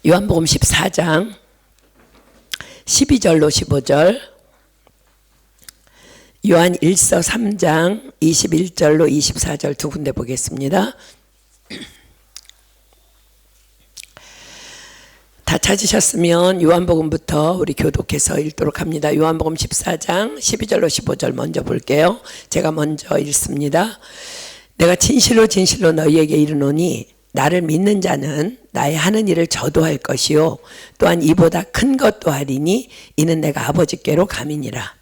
요한복음 14장 12절로 15절, 요한 1서 3장 21절로 24절 두 군데 보겠습니다. 다 찾으셨으면 요한복음부터 우리 교독해서 읽도록 합니다. 요한복음 14장 12절로 15절 먼저 볼게요. 제가 먼저 읽습니다. 내가 진실로 진실로 너희에게 이르노니 나를 믿는 자는 나의 하는 일을 저도 할 것이요 또한 이보다 큰 것도 하리니 이는 내가 아버지께로 감이니라.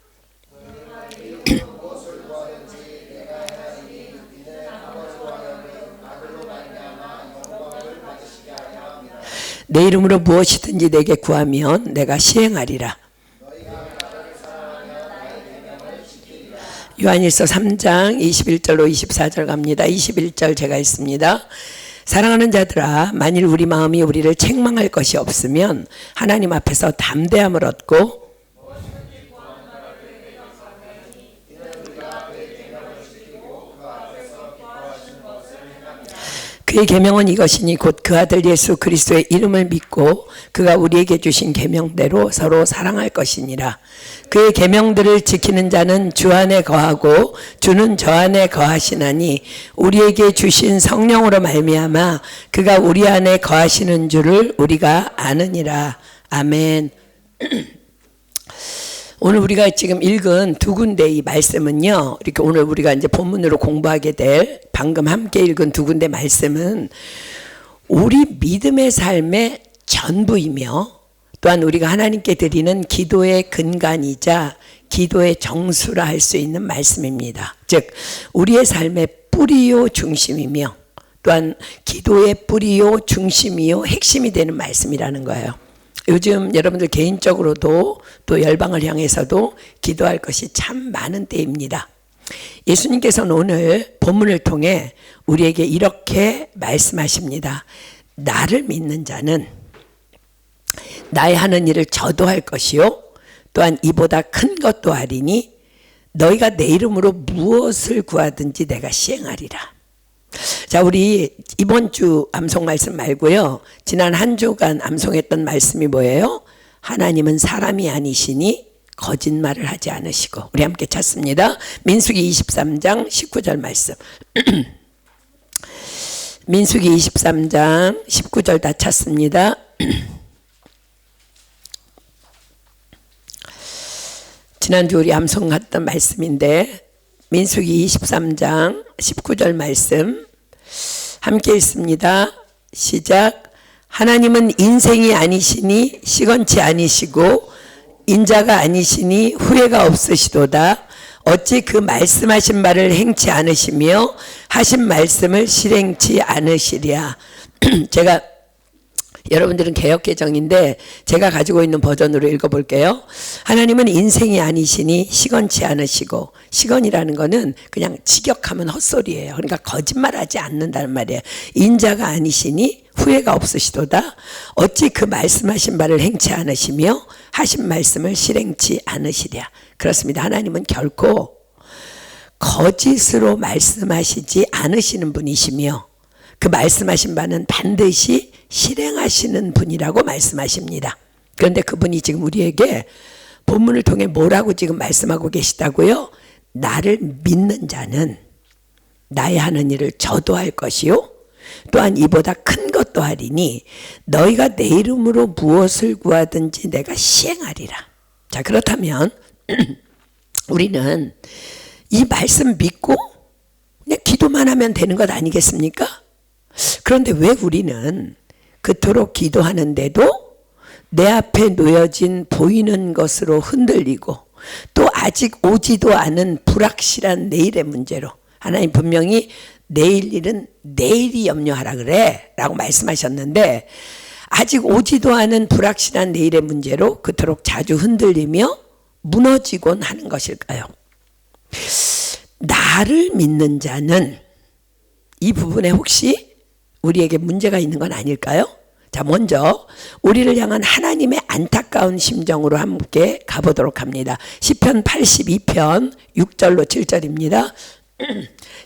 내 이름으로 무엇이든지 내게 구하면 내가 시행하리라. 요한일서 3장 21절로 24절 갑니다. 21절 제가 읽습니다. 사랑하는 자들아, 만일 우리 마음이 우리를 책망할 것이 없으면 하나님 앞에서 담대함을 얻고 그의 계명은 이것이니 곧 그 아들 예수 그리스도의 이름을 믿고 그가 우리에게 주신 계명대로 서로 사랑할 것이니라. 그의 계명들을 지키는 자는 주 안에 거하고 주는 저 안에 거하시나니 우리에게 주신 성령으로 말미암아 그가 우리 안에 거하시는 줄을 우리가 아느니라. 아멘. 오늘 우리가 지금 읽은 두 군데의 말씀은요, 이렇게 오늘 우리가 이제 본문으로 공부하게 될 방금 함께 읽은 두 군데 말씀은 우리 믿음의 삶의 전부이며 또한 우리가 하나님께 드리는 기도의 근간이자 기도의 정수라 할 수 있는 말씀입니다. 즉 우리의 삶의 뿌리요 중심이며 또한 기도의 뿌리요 중심이요 핵심이 되는 말씀이라는 거예요. 요즘 여러분들 개인적으로도 또 열방을 향해서도 기도할 것이 참 많은 때입니다. 예수님께서는 오늘 본문을 통해 우리에게 이렇게 말씀하십니다. 나를 믿는 자는 나의 하는 일을 저도 할 것이요 또한 이보다 큰 것도 하리니 너희가 내 이름으로 무엇을 구하든지 내가 시행하리라. 자, 우리 이번 주 암송 말씀 말고요, 지난 한 주간 암송했던 말씀이 뭐예요? 하나님은 사람이 아니시니 거짓말을 하지 않으시고. 우리 함께 찾습니다. 민수기 23장 19절 말씀. 민수기 23장 19절 다 찾습니다. 지난주 우리 암송했던 말씀인데 민수기 23장 19절 말씀 함께 읽습니다. 시작. 하나님은 인생이 아니시니 시건치 아니시고 인자가 아니시니 후회가 없으시도다. 어찌 그 말씀하신 바를 행치 않으시며 하신 말씀을 실행치 않으시랴. 제가 여러분들은 개역개정인데 제가 가지고 있는 버전으로 읽어볼게요. 하나님은 인생이 아니시니 시건치 않으시고, 시건이라는 거는 그냥 직역하면 헛소리예요. 그러니까 거짓말하지 않는다는 말이에요. 인자가 아니시니 후회가 없으시도다. 어찌 그 말씀하신 바를 행치 않으시며 하신 말씀을 실행치 않으시랴. 그렇습니다. 하나님은 결코 거짓으로 말씀하시지 않으시는 분이시며 그 말씀하신 바는 반드시 실행하시는 분이라고 말씀하십니다. 그런데 그분이 지금 우리에게 본문을 통해 뭐라고 지금 말씀하고 계시다고요? 나를 믿는 자는 나의 하는 일을 저도 할 것이요 또한 이보다 큰 것도 하리니 너희가 내 이름으로 무엇을 구하든지 내가 시행하리라. 자, 그렇다면 우리는 이 말씀 믿고 그냥 기도만 하면 되는 것 아니겠습니까? 그런데 왜 우리는 그토록 기도하는데도 내 앞에 놓여진 보이는 것으로 흔들리고 또 아직 오지도 않은 불확실한 내일의 문제로, 하나님 분명히 내일 일은 내일이 염려하라 그래 라고 말씀하셨는데 아직 오지도 않은 불확실한 내일의 문제로 그토록 자주 흔들리며 무너지곤 하는 것일까요? 나를 믿는 자는 이 부분에 혹시 우리에게 문제가 있는 건 아닐까요? 자, 먼저 우리를 향한 하나님의 안타까운 심정으로 함께 가보도록 합니다. 시편 82편 6절로 7절입니다.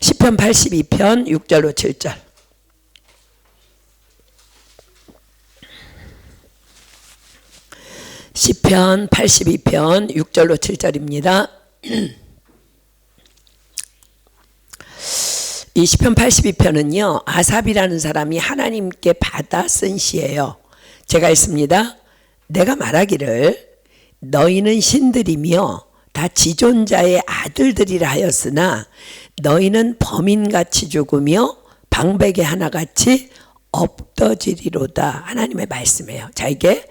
시편 82편 6절로 7절. 시편 82편 6절로 7절입니다. 이 시편 82편은요 아삽이라는 사람이 하나님께 받아 쓴 시예요. 제가 읽습니다. 내가 말하기를 너희는 신들이며 다 지존자의 아들들이라 하였으나 너희는 범인같이 죽으며 방백의 하나같이 없어지리로다. 하나님의 말씀이에요. 자, 이게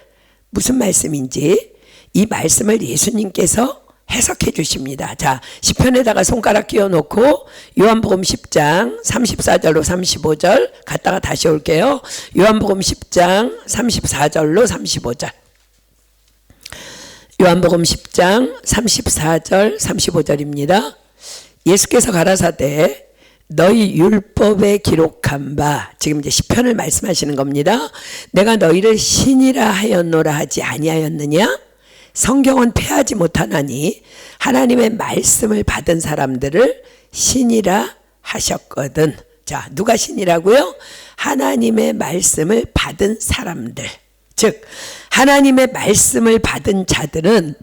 무슨 말씀인지 이 말씀을 예수님께서 해석해 주십니다. 자, 시편에다가 손가락 끼워 놓고 요한복음 10장 34절로 35절 갔다가 다시 올게요. 요한복음 10장 34절로 35절. 요한복음 10장 34절 35절입니다. 예수께서 가라사대 너희 율법에 기록한 바, 지금 이제 시편을 말씀하시는 겁니다. 내가 너희를 신이라 하였노라 하지 아니하였느냐? 성경은 패하지 못하나니 하나님의 말씀을 받은 사람들을 신이라 하셨거든. 자, 누가 신이라고요? 하나님의 말씀을 받은 사람들. 즉 하나님의 말씀을 받은 자들은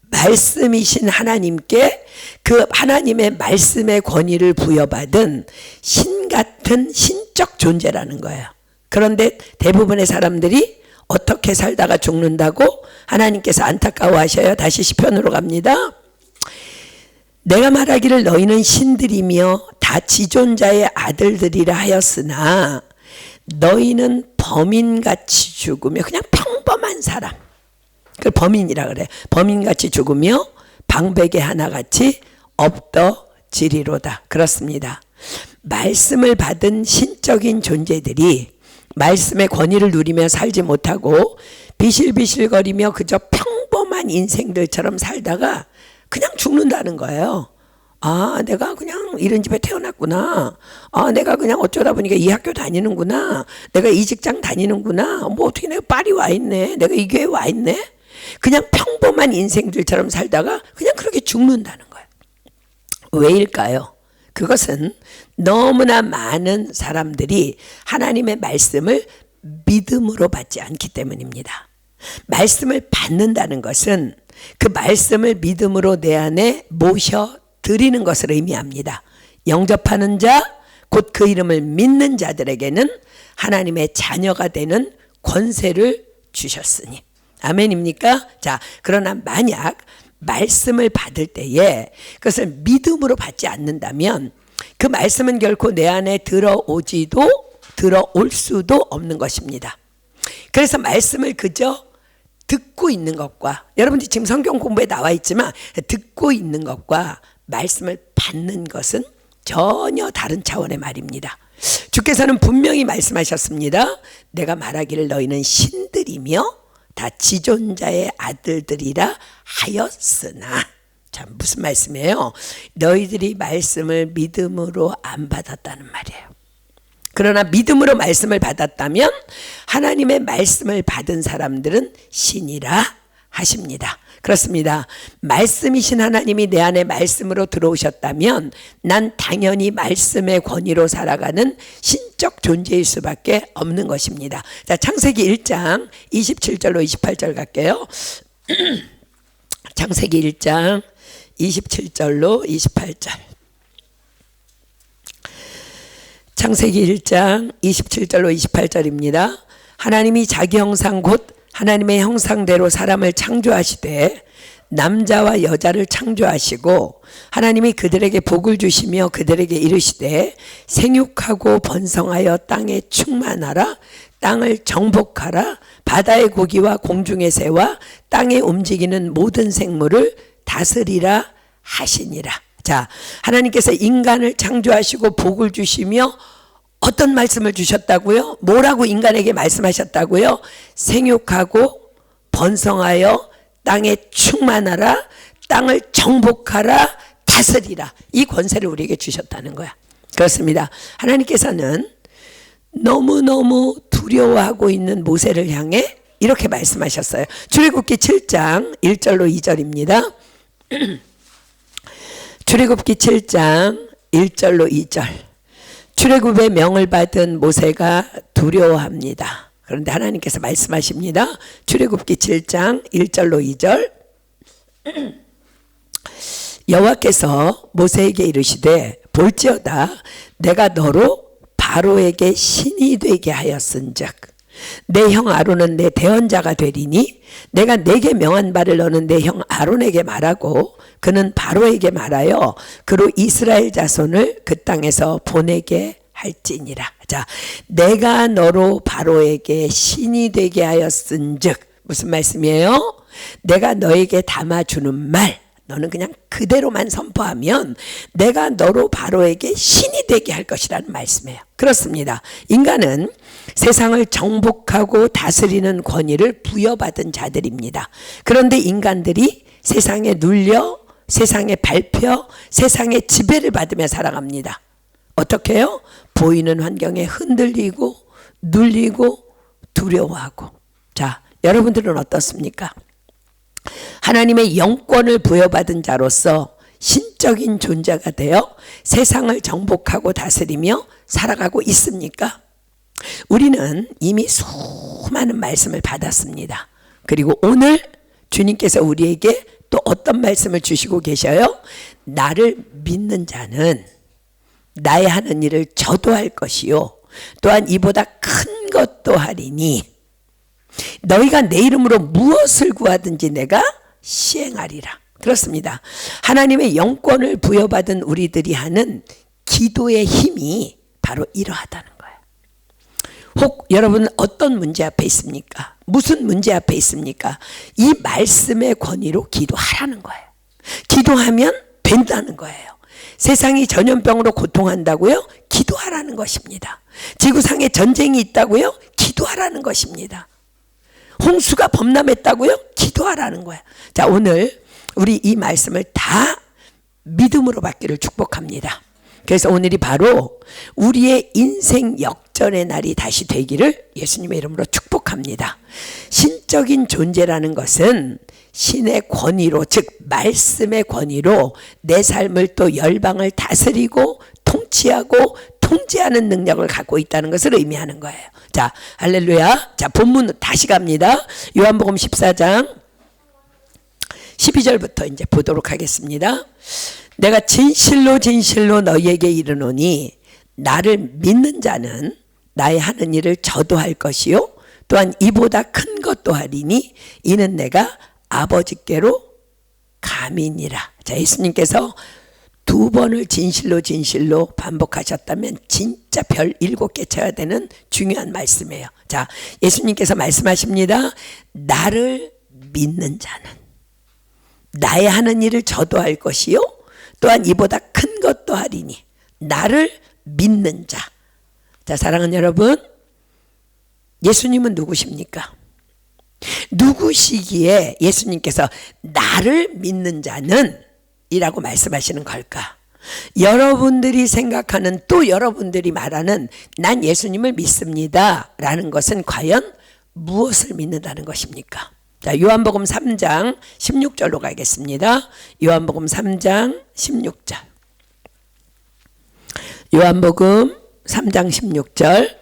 말씀이신 하나님께 그 하나님의 말씀의 권위를 부여받은 신 같은 신적 존재라는 거예요. 그런데 대부분의 사람들이 어떻게 살다가 죽는다고 하나님께서 안타까워하셔요. 다시 시편으로 갑니다. 내가 말하기를 너희는 신들이며 다 지존자의 아들들이라 하였으나 너희는 범인같이 죽으며, 그냥 평범한 사람, 그걸 범인이라 그래. 범인같이 죽으며 방백의 하나같이 없어지리로다. 그렇습니다. 말씀을 받은 신적인 존재들이 말씀의 권위를 누리며 살지 못하고 비실비실거리며 그저 평범한 인생들처럼 살다가 그냥 죽는다는 거예요. 아, 내가 그냥 이런 집에 태어났구나. 아, 내가 그냥 어쩌다 보니까 이 학교 다니는구나. 내가 이 직장 다니는구나. 뭐 어떻게 내가 파리 와 있네. 내가 이 교회 와 있네. 그냥 평범한 인생들처럼 살다가 그냥 그렇게 죽는다는 거예요. 왜일까요? 그것은 너무나 많은 사람들이 하나님의 말씀을 믿음으로 받지 않기 때문입니다. 말씀을 받는다는 것은 그 말씀을 믿음으로 내 안에 모셔드리는 것을 의미합니다. 영접하는 자, 곧 그 이름을 믿는 자들에게는 하나님의 자녀가 되는 권세를 주셨으니. 아멘입니까? 자, 그러나 만약 말씀을 받을 때에 그것을 믿음으로 받지 않는다면 그 말씀은 결코 내 안에 들어올 수도 없는 것입니다. 그래서 말씀을 그저 듣고 있는 것과, 여러분들이 지금 성경 공부에 나와 있지만 듣고 있는 것과 말씀을 받는 것은 전혀 다른 차원의 말입니다. 주께서는 분명히 말씀하셨습니다. 내가 말하기를 너희는 신들이며 다 지존자의 아들들이라 하였으나. 자, 무슨 말씀이에요? 너희들이 말씀을 믿음으로 안 받았다는 말이에요. 그러나 믿음으로 말씀을 받았다면 하나님의 말씀을 받은 사람들은 신이라 하십니다. 그렇습니다. 말씀이신 하나님이 내 안에 말씀으로 들어오셨다면 난 당연히 말씀의 권위로 살아가는 신적 존재일 수밖에 없는 것입니다. 자, 창세기 1장 27절로 28절 갈게요. 창세기 1장 27절로 28절. 창세기 1장 27절로 28절입니다. 하나님이 자기 형상 곧 하나님의 형상대로 사람을 창조하시되 남자와 여자를 창조하시고 하나님이 그들에게 복을 주시며 그들에게 이르시되 생육하고 번성하여 땅에 충만하라, 땅을 정복하라, 바다의 고기와 공중의 새와 땅에 움직이는 모든 생물을 다스리라 하시니라. 자, 하나님께서 인간을 창조하시고 복을 주시며 어떤 말씀을 주셨다고요? 뭐라고 인간에게 말씀하셨다고요? 생육하고 번성하여 땅에 충만하라, 땅을 정복하라, 다스리라. 이 권세를 우리에게 주셨다는 거야. 그렇습니다. 하나님께서는 너무너무 두려워하고 있는 모세를 향해 이렇게 말씀하셨어요. 출애굽기 7장 1절로 2절입니다. 출애굽기 7장 1절로 2절. 출애굽의 명을 받은 모세가 두려워합니다. 그런데 하나님께서 말씀하십니다. 출애굽기 7장 1절로 2절. 여호와께서 모세에게 이르시되 볼지어다 내가 너로 바로에게 신이 되게 하였은즉 내 형 아론은 내 대언자가 되리니 내가 내게 명한 바를 너는 내 형 아론에게 말하고 그는 바로에게 말하여 그로 이스라엘 자손을 그 땅에서 보내게 할지니라. 자, 내가 너로 바로에게 신이 되게 하였은즉 무슨 말씀이에요? 내가 너에게 담아주는 말 너는 그냥 그대로만 선포하면 내가 너로 바로에게 신이 되게 할 것이라는 말씀이에요. 그렇습니다. 인간은 세상을 정복하고 다스리는 권위를 부여받은 자들입니다. 그런데 인간들이 세상에 눌려 세상에 밟혀 세상의 지배를 받으며 살아갑니다. 어떻게 해요? 보이는 환경에 흔들리고 눌리고 두려워하고. 자, 여러분들은 어떻습니까? 하나님의 영권을 부여받은 자로서 신적인 존재가 되어 세상을 정복하고 다스리며 살아가고 있습니까? 우리는 이미 수많은 말씀을 받았습니다. 그리고 오늘 주님께서 우리에게 또 어떤 말씀을 주시고 계셔요? 나를 믿는 자는 나의 하는 일을 저도 할 것이요 또한 이보다 큰 것도 하리니 너희가 내 이름으로 무엇을 구하든지 내가 시행하리라. 그렇습니다. 하나님의 영권을 부여받은 우리들이 하는 기도의 힘이 바로 이러하다는 거예요. 혹 여러분 어떤 문제 앞에 있습니까? 무슨 문제 앞에 있습니까? 이 말씀의 권위로 기도하라는 거예요. 기도하면 된다는 거예요. 세상이 전염병으로 고통한다고요? 기도하라는 것입니다. 지구상에 전쟁이 있다고요? 기도하라는 것입니다. 홍수가 범람했다고요? 기도하라는 거야. 자, 오늘 우리 이 말씀을 다 믿음으로 받기를 축복합니다. 그래서 오늘이 바로 우리의 인생 역전의 날이 다시 되기를 예수님의 이름으로 축복합니다. 신적인 존재라는 것은 신의 권위로, 즉 말씀의 권위로 내 삶을 또 열방을 다스리고 통치하고 통제하는 능력을 갖고 있다는 것을 의미하는 거예요. 자, 할렐루야. 자, 본문 다시 갑니다. 요한복음 14장 12절부터 이제 보도록 하겠습니다. 내가 진실로 진실로 너희에게 이르노니 나를 믿는 자는 나의 하는 일을 저도 할 것이요 또한 이보다 큰 것도 하리니 이는 내가 아버지께로 감이니라. 자, 예수님께서 두 번을 진실로 진실로 반복하셨다면 진짜 별 7개 쳐야 되는 중요한 말씀이에요. 자, 예수님께서 말씀하십니다. 나를 믿는 자는 나의 하는 일을 저도 할 것이요 또한 이보다 큰 것도 하리니 나를 믿는 자. 자, 사랑하는 여러분, 예수님은 누구십니까? 누구시기에 예수님께서 나를 믿는 자는 이라고 말씀하시는 걸까? 여러분들이 생각하는 또 여러분들이 말하는 난 예수님을 믿습니다 라는 것은 과연 무엇을 믿는다는 것입니까? 자, 요한복음 3장 16절로 가겠습니다. 요한복음 3장 16절. 요한복음 3장 16절.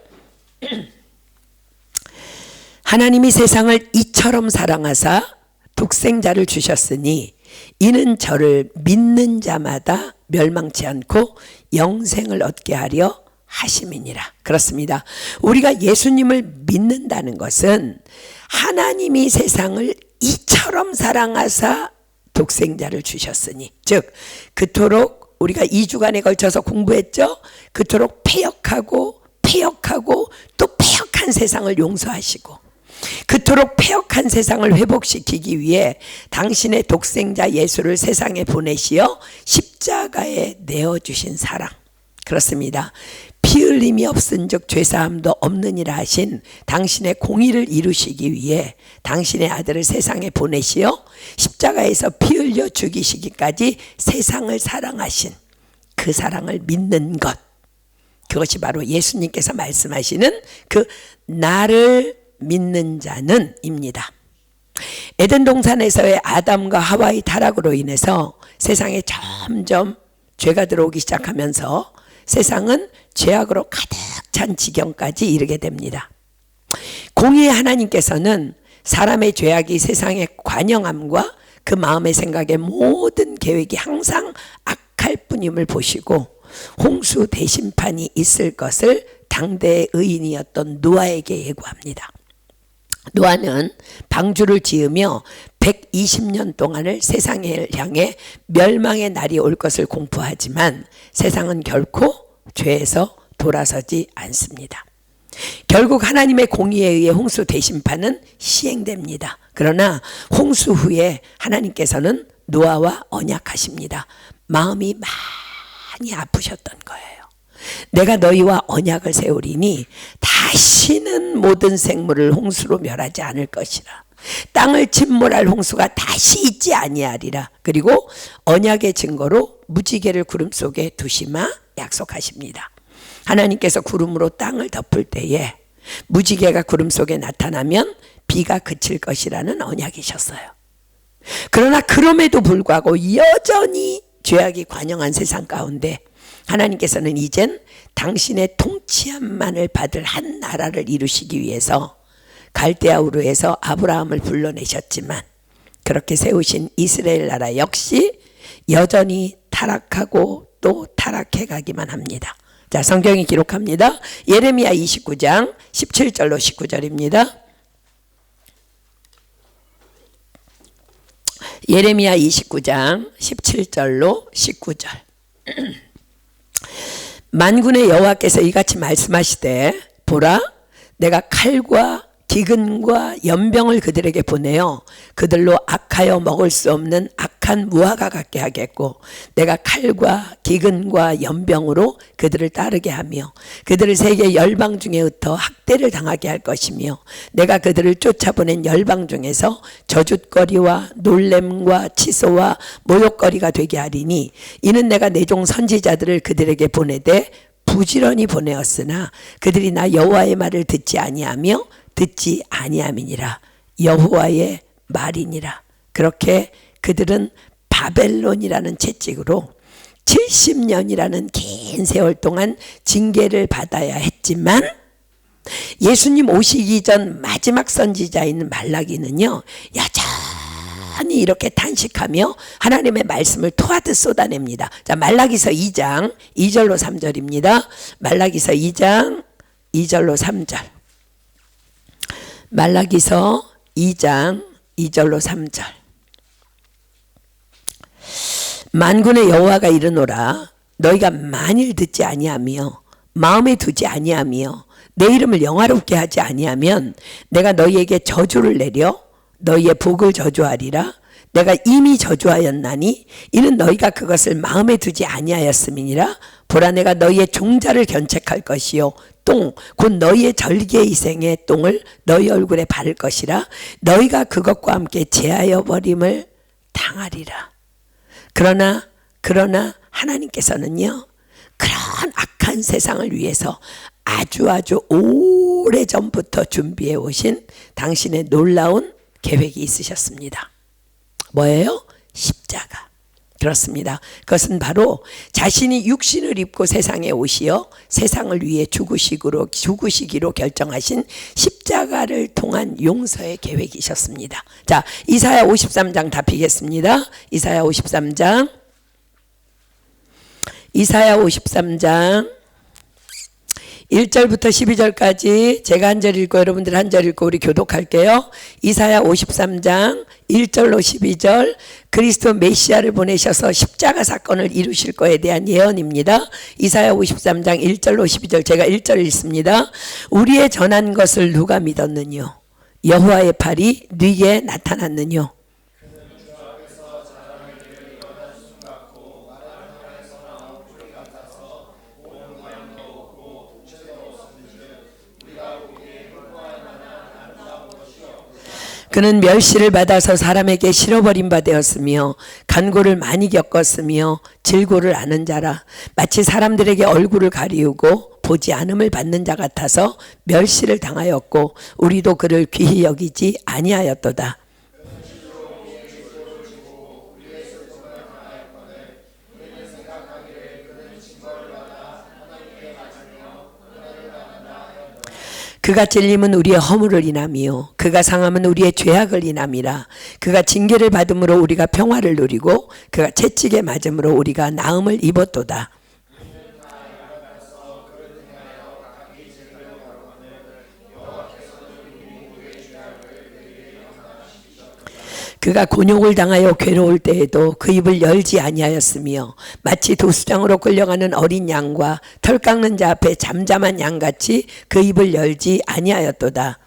하나님이 세상을 이처럼 사랑하사 독생자를 주셨으니 이는 저를 믿는 자마다 멸망치 않고 영생을 얻게 하려 하심이니라. 그렇습니다. 우리가 예수님을 믿는다는 것은 하나님이 세상을 이처럼 사랑하사 독생자를 주셨으니, 즉 그토록 우리가 2주간에 걸쳐서 공부했죠. 그토록 패역하고 또 패역한 세상을 용서하시고 그토록 패역한 세상을 회복시키기 위해 당신의 독생자 예수를 세상에 보내시어 십자가에 내어주신 사랑. 그렇습니다. 피 흘림이 없은즉 죄사함도 없느니라 하신 당신의 공의를 이루시기 위해 당신의 아들을 세상에 보내시어 십자가에서 피 흘려 죽이시기까지 세상을 사랑하신 그 사랑을 믿는 것, 그것이 바로 예수님께서 말씀하시는 그 나를 믿는 자는 입니다. 에덴 동산에서의 아담과 하와의 타락으로 인해서 세상에 점점 죄가 들어오기 시작하면서 세상은 죄악으로 가득 찬 지경까지 이르게 됩니다. 공의의 하나님께서는 사람의 죄악이 세상의 관영함과 그 마음의 생각의 모든 계획이 항상 악할 뿐임을 보시고 홍수 대심판이 있을 것을 당대의 의인이었던 노아에게 예고합니다. 노아는 방주를 지으며 120년 동안을 세상을 향해 멸망의 날이 올 것을 공포하지만 세상은 결코 죄에서 돌아서지 않습니다. 결국 하나님의 공의에 의해 홍수 대심판은 시행됩니다. 그러나 홍수 후에 하나님께서는 노아와 언약하십니다. 마음이 많이 아프셨던 거예요. 내가 너희와 언약을 세우리니 다시는 모든 생물을 홍수로 멸하지 않을 것이라. 땅을 침몰할 홍수가 다시 있지 아니하리라. 그리고 언약의 증거로 무지개를 구름 속에 두시마 약속하십니다. 하나님께서 구름으로 땅을 덮을 때에 무지개가 구름 속에 나타나면 비가 그칠 것이라는 언약이셨어요. 그러나 그럼에도 불구하고 여전히 죄악이 관영한 세상 가운데 하나님께서는 이젠 당신의 통치함만을 받을 한 나라를 이루시기 위해서 갈대아 우르에서 아브라함을 불러내셨지만 그렇게 세우신 이스라엘 나라 역시 여전히 타락하고 또 타락해 가기만 합니다. 자, 성경이 기록합니다. 예레미야 29장 17절로 19절입니다. 예레미야 29장 17절로 19절. 만군의 여호와께서 이같이 말씀하시되 보라 내가 칼과 기근과 연병을 그들에게 보내어 그들로 악하여 먹을 수 없는 악한 무화과 같게 하겠고 내가 칼과 기근과 연병으로 그들을 따르게 하며 그들을 세계 열방 중에 흩어 학대를 당하게 할 것이며 내가 그들을 쫓아보낸 열방 중에서 저주거리와 놀램과 치소와 모욕거리가 되게 하리니 이는 내가 내 종 선지자들을 그들에게 보내되 부지런히 보내었으나 그들이 나 여호와의 말을 듣지 아니하며 듣지 아니함이니라. 여호와의 말이니라. 그렇게 그들은 바벨론이라는 채찍으로 70년이라는 긴 세월 동안 징계를 받아야 했지만 예수님 오시기 전 마지막 선지자인 말라기는요 여전히 이렇게 탄식하며 하나님의 말씀을 토하듯 쏟아냅니다. 자, 말라기서 2장 2절로 3절입니다. 말라기서 2장 2절로 3절. 말라기서 2장 2절로 3절. 만군의 여호와가 이르노라 너희가 만일 듣지 아니하며 마음에 두지 아니하며 내 이름을 영화롭게 하지 아니하면 내가 너희에게 저주를 내려 너희의 복을 저주하리라. 내가 이미 저주하였나니 이는 너희가 그것을 마음에 두지 아니하였음이니라. 보라 내가 너희의 종자를 견책할 것이요 똥 곧 너희의 절개이생의 똥을 너희 얼굴에 바를 것이라. 너희가 그것과 함께 제하여 버림을 당하리라. 그러나 하나님께서는요 그런 악한 세상을 위해서 아주 오래전부터 준비해 오신 당신의 놀라운 계획이 있으셨습니다. 뭐예요? 십자가. 그렇습니다. 그것은 바로 자신이 육신을 입고 세상에 오시어 세상을 위해 죽으시기로 결정하신 십자가를 통한 용서의 계획이셨습니다. 자, 이사야 53장 답히겠습니다. 이사야 53장 1절부터 12절까지 제가 한 절 읽고 여러분들 한 절 읽고 우리 교독할게요. 이사야 53장 1절로 12절 그리스도 메시아를 보내셔서 십자가 사건을 이루실 거에 대한 예언입니다. 이사야 53장 1절로 12절 제가 1절 읽습니다. 우리의 전한 것을 누가 믿었느뇨? 여호와의 팔이 네게 나타났느뇨? 그는 멸시를 받아서 사람에게 실어버린 바 되었으며 간고를 많이 겪었으며 질고를 아는 자라. 마치 사람들에게 얼굴을 가리우고 보지 않음을 받는 자 같아서 멸시를 당하였고 우리도 그를 귀히 여기지 아니하였도다. 그가 찔림은 우리의 허물을 인함이요 그가 상함은 우리의 죄악을 인함이라. 그가 징계를 받음으로 우리가 평화를 누리고 그가 채찍에 맞음으로 우리가 나음을 입었도다. 그가 곤욕을 당하여 괴로울 때에도 그 입을 열지 아니하였으며 마치 도수장으로 끌려가는 어린 양과 털 깎는 자 앞에 잠잠한 양같이 그 입을 열지 아니하였도다.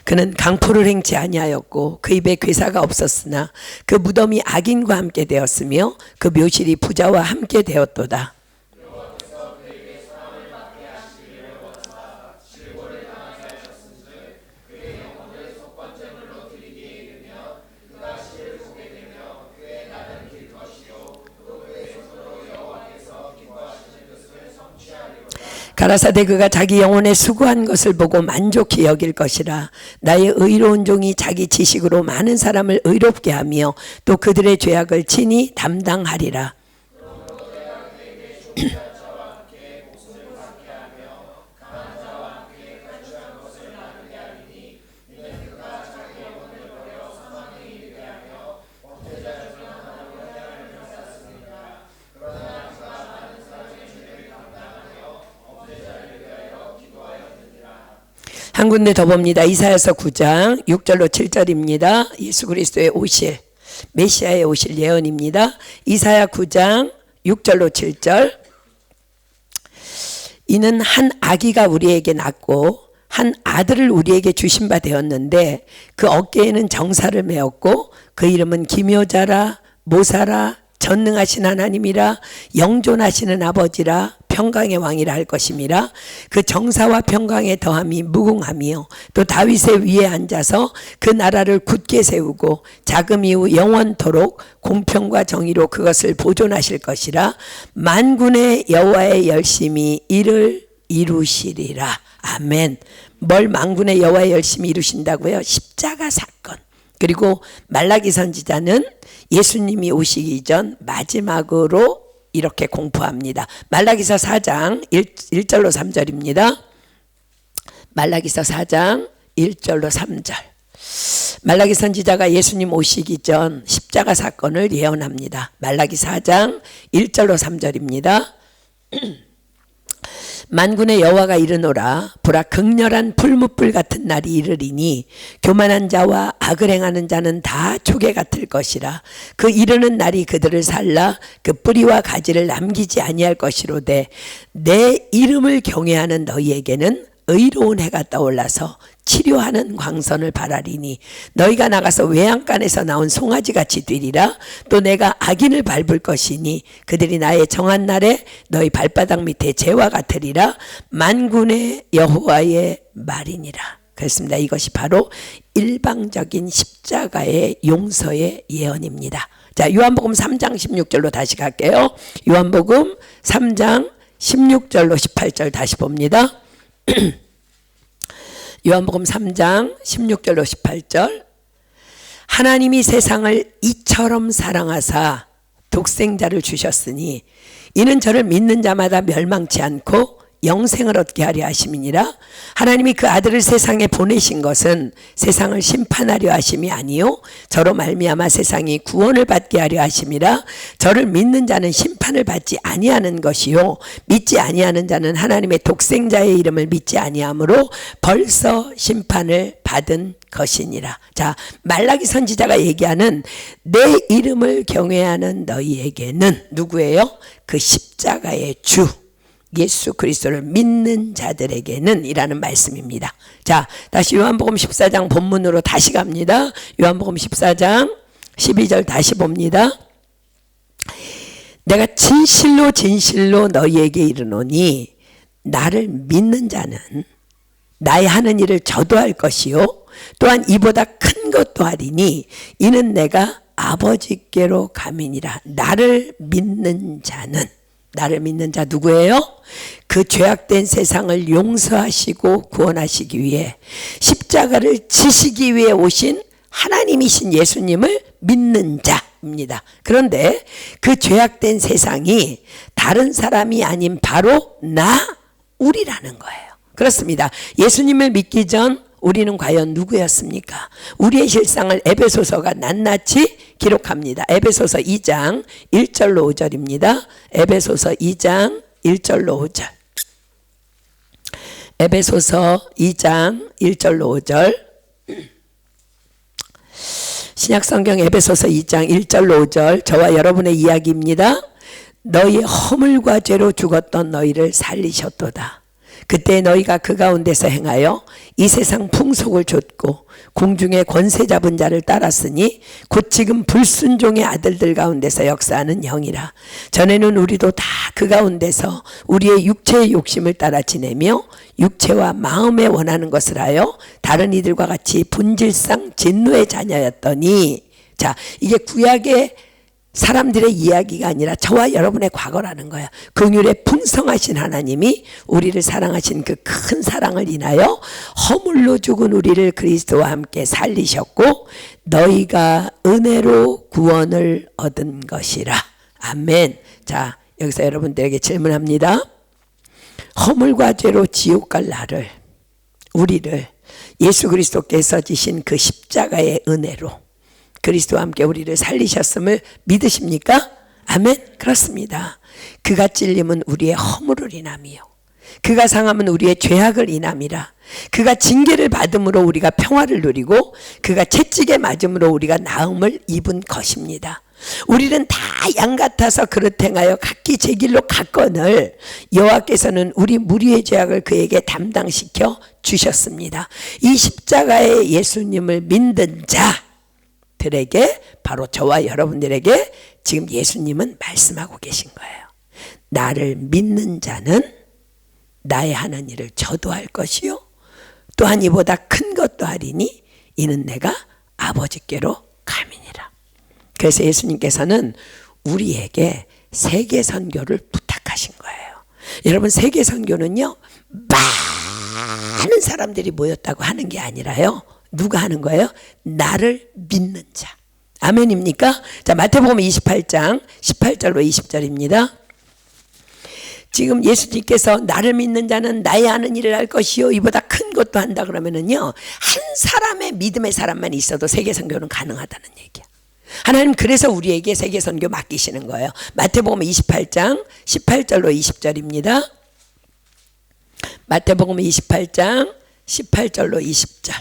그는 강포를 행치 아니하였고 그 입에 괴사가 없었으나 그 무덤이 악인과 함께 되었으며 그 묘실이 부자와 함께 되었도다. 가라사대 그가 자기 영혼에 수고한 것을 보고 만족히 여길 것이라. 나의 의로운 종이 자기 지식으로 많은 사람을 의롭게 하며 또 그들의 죄악을 친히 담당하리라. 한 군데 더 봅니다. 이사야서 9장 6절로 7절입니다. 예수 그리스도의 오실, 메시아의 오실 예언입니다. 이사야 9장 6절로 7절. 이는 한 아기가 우리에게 낳고 한 아들을 우리에게 주신 바 되었는데 그 어깨에는 정사를 메었고 그 이름은 기묘자라 모사라 전능하신 하나님이라 영존하시는 아버지라 평강의 왕이라 할 것임이라. 그 정사와 평강의 더함이 무궁하며 또 다윗의 위에 앉아서 그 나라를 굳게 세우고 자금 이후 영원토록 공평과 정의로 그것을 보존하실 것이라. 만군의 여호와의 열심히 이를 이루시리라. 아멘. 뭘 만군의 여호와의 열심히 이루신다고요? 십자가 사건. 그리고 말라기 선지자는 예수님이 오시기 전 마지막으로 이렇게 공포합니다. 말라기서 4장 1절로 3절입니다. 말라기서 4장 1절로 3절. 말라기 선지자가 예수님 오시기 전 십자가 사건을 예언합니다. 말라기 4장 1절로 3절입니다. 만군의 여호와가 이르노라. 보라, 극렬한 불뭇불 같은 날이 이르리니 교만한 자와 악을 행하는 자는 다 초계 같을 것이라. 그 이르는 날이 그들을 살라 그 뿌리와 가지를 남기지 아니할 것이로되 내 이름을 경외하는 너희에게는 의로운 해가 떠올라서 치료하는 광선을 바라리니 너희가 나가서 외양간에서 나온 송아지같이 뛰리라. 또 내가 악인을 밟을 것이니 그들이 나의 정한 날에 너희 발바닥 밑에 재와 같으리라. 만군의 여호와의 말이니라. 그렇습니다. 이것이 바로 일방적인 십자가의 용서의 예언입니다. 자, 요한복음 3장 16절로 다시 갈게요. 요한복음 3장 16절로 18절 다시 봅니다. 요한복음 3장 16절로 18절. 하나님이 세상을 이처럼 사랑하사 독생자를 주셨으니 이는 저를 믿는 자마다 멸망치 않고 영생을 얻게 하려 하심이니라. 하나님이 그 아들을 세상에 보내신 것은 세상을 심판하려 하심이 아니요 저로 말미암아 세상이 구원을 받게 하려 하심이라. 저를 믿는 자는 심판을 받지 아니하는 것이요 믿지 아니하는 자는 하나님의 독생자의 이름을 믿지 아니하므로 벌써 심판을 받은 것이니라. 자, 말라기 선지자가 얘기하는 내 이름을 경외하는 너희에게는 누구예요? 그 십자가의 주 예수 그리스도를 믿는 자들에게는 이라는 말씀입니다. 자, 다시 요한복음 14장 본문으로 다시 갑니다. 요한복음 14장 12절 다시 봅니다. 내가 진실로 진실로 너희에게 이르노니 나를 믿는 자는 나의 하는 일을 저도 할 것이요 또한 이보다 큰 것도 하리니 이는 내가 아버지께로 감이니라. 나를 믿는 자는, 나를 믿는 자 누구예요? 그 죄악된 세상을 용서하시고 구원하시기 위해 십자가를 지시기 위해 오신 하나님이신 예수님을 믿는 자입니다. 그런데 그 죄악된 세상이 다른 사람이 아닌 바로 우리라는 거예요. 그렇습니다. 예수님을 믿기 전 우리는 과연 누구였습니까? 우리의 실상을 에베소서가 낱낱이 기록합니다. 에베소서 2장 1절로 5절입니다. 에베소서 2장 1절로 5절. 에베소서 2장 1절로 5절. 신약성경 에베소서 2장 1절로 5절. 저와 여러분의 이야기입니다. 너희의 허물과 죄로 죽었던 너희를 살리셨도다. 그때 너희가 그 가운데서 행하여 이 세상 풍속을 좇고 공중의 권세 잡은 자를 따랐으니 곧 지금 불순종의 아들들 가운데서 역사하는 영이라. 전에는 우리도 다 그 가운데서 우리의 육체의 욕심을 따라 지내며 육체와 마음에 원하는 것을 하여 다른 이들과 같이 본질상 진노의 자녀였더니, 자, 이게 구약의 사람들의 이야기가 아니라 저와 여러분의 과거라는 거야. 긍휼에 풍성하신 하나님이 우리를 사랑하신 그 큰 사랑을 인하여 허물로 죽은 우리를 그리스도와 함께 살리셨고 너희가 은혜로 구원을 얻은 것이라. 아멘. 자, 여기서 여러분들에게 질문합니다. 허물과 죄로 지옥 갈 나를, 우리를 예수 그리스도께서 지신 그 십자가의 은혜로 그리스도와 함께 우리를 살리셨음을 믿으십니까? 아멘. 그렇습니다. 그가 찔림은 우리의 허물을 인함이요 그가 상함은 우리의 죄악을 인함이라. 그가 징계를 받음으로 우리가 평화를 누리고 그가 채찍에 맞음으로 우리가 나음을 입은 것입니다. 우리는 다 양 같아서 그릇 행하여 각기 제 길로 갔거늘 여호와께서는 우리 무리의 죄악을 그에게 담당시켜 주셨습니다. 이 십자가의 예수님을 믿는 자들에게, 바로 저와 여러분들에게 지금 예수님은 말씀하고 계신 거예요. 나를 믿는 자는 나의 하는 일을 저도 할 것이요 또한 이보다 큰 것도 하리니 이는 내가 아버지께로 감이니라. 그래서 예수님께서는 우리에게 세계 선교를 부탁하신 거예요. 여러분, 세계 선교는요 많은 사람들이 모였다고 하는 게 아니라요, 누가 하는 거예요? 나를 믿는 자. 아멘입니까? 자, 마태복음 28장 18절로 20절입니다. 지금 예수님께서 나를 믿는 자는 나의 하는 일을 할 것이요 이보다 큰 것도 한다 그러면은요, 한 사람의 믿음의 사람만 있어도 세계 선교는 가능하다는 얘기야. 하나님 그래서 우리에게 세계 선교 맡기시는 거예요. 마태복음 28장 18절로 20절입니다. 마태복음 28장 18절로 20절.